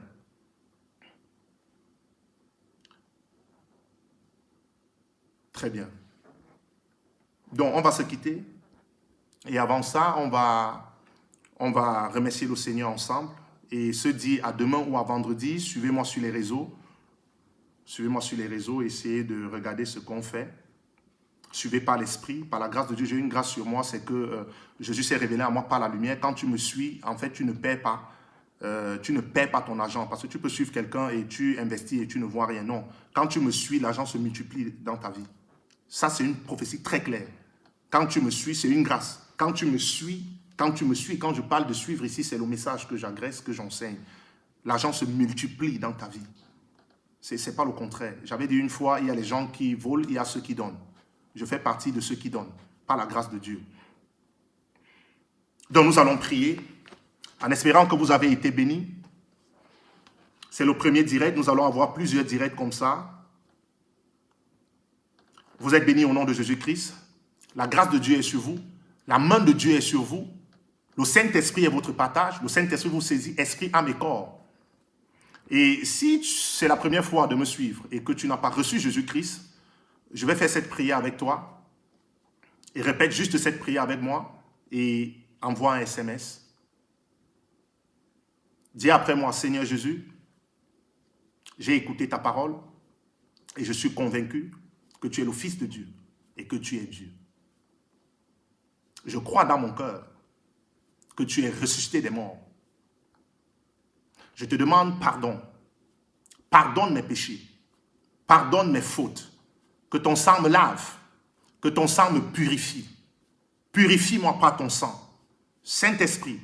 Très bien. Donc, on va se quitter. Et avant ça, on va remercier le Seigneur ensemble. Et se dire à demain ou à vendredi, suivez-moi sur les réseaux. Suivez-moi sur les réseaux, essayez de regarder ce qu'on fait. Suivez par l'esprit, par la grâce de Dieu. J'ai une grâce sur moi, c'est que Jésus s'est révélé à moi par la lumière. Quand tu me suis, en fait, tu ne perds pas. Tu ne perds pas ton argent parce que tu peux suivre quelqu'un et tu investis et tu ne vois rien. Non, quand tu me suis, l'argent se multiplie dans ta vie. Ça, c'est une prophétie très claire. Quand tu me suis, c'est une grâce. Quand tu me suis, quand je parle de suivre ici, c'est le message que j'agresse, que j'enseigne. L'argent se multiplie dans ta vie. Ce n'est pas le contraire. J'avais dit une fois, il y a les gens qui volent, il y a ceux qui donnent. Je fais partie de ceux qui donnent, par la grâce de Dieu. Donc nous allons prier, en espérant que vous avez été bénis. C'est le premier direct, nous allons avoir plusieurs directs comme ça. Vous êtes bénis au nom de Jésus-Christ. La grâce de Dieu est sur vous. La main de Dieu est sur vous. Le Saint-Esprit est votre partage. Le Saint-Esprit vous saisit, esprit, âme et corps. Et si c'est la première fois de me suivre et que tu n'as pas reçu Jésus-Christ, je vais faire cette prière avec toi. Et répète juste cette prière avec moi et envoie un SMS. Dis après moi, Seigneur Jésus, j'ai écouté ta parole et je suis convaincu que tu es le Fils de Dieu et que tu es Dieu. Je crois dans mon cœur que tu es ressuscité des morts. Je te demande pardon. Pardonne mes péchés. Pardonne mes fautes. Que ton sang me lave. Que ton sang me purifie. Purifie-moi par ton sang. Saint-Esprit,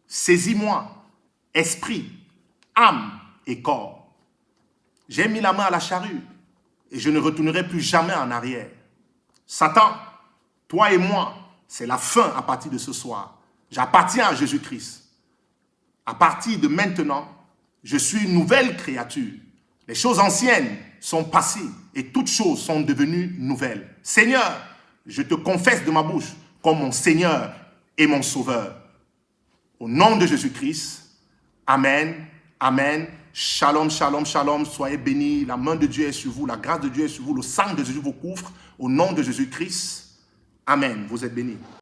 saisis-moi, esprit, âme et corps. J'ai mis la main à la charrue et je ne retournerai plus jamais en arrière. Satan, toi et moi, c'est la fin à partir de ce soir. J'appartiens à Jésus-Christ. À partir de maintenant, je suis une nouvelle créature. Les choses anciennes sont passées et toutes choses sont devenues nouvelles. Seigneur, je te confesse de ma bouche comme mon Seigneur et mon Sauveur. Au nom de Jésus-Christ, Amen, Amen. Shalom, shalom, shalom. Soyez bénis. La main de Dieu est sur vous. La grâce de Dieu est sur vous. Le sang de Jésus vous couvre. Au nom de Jésus-Christ, Amen. Vous êtes bénis.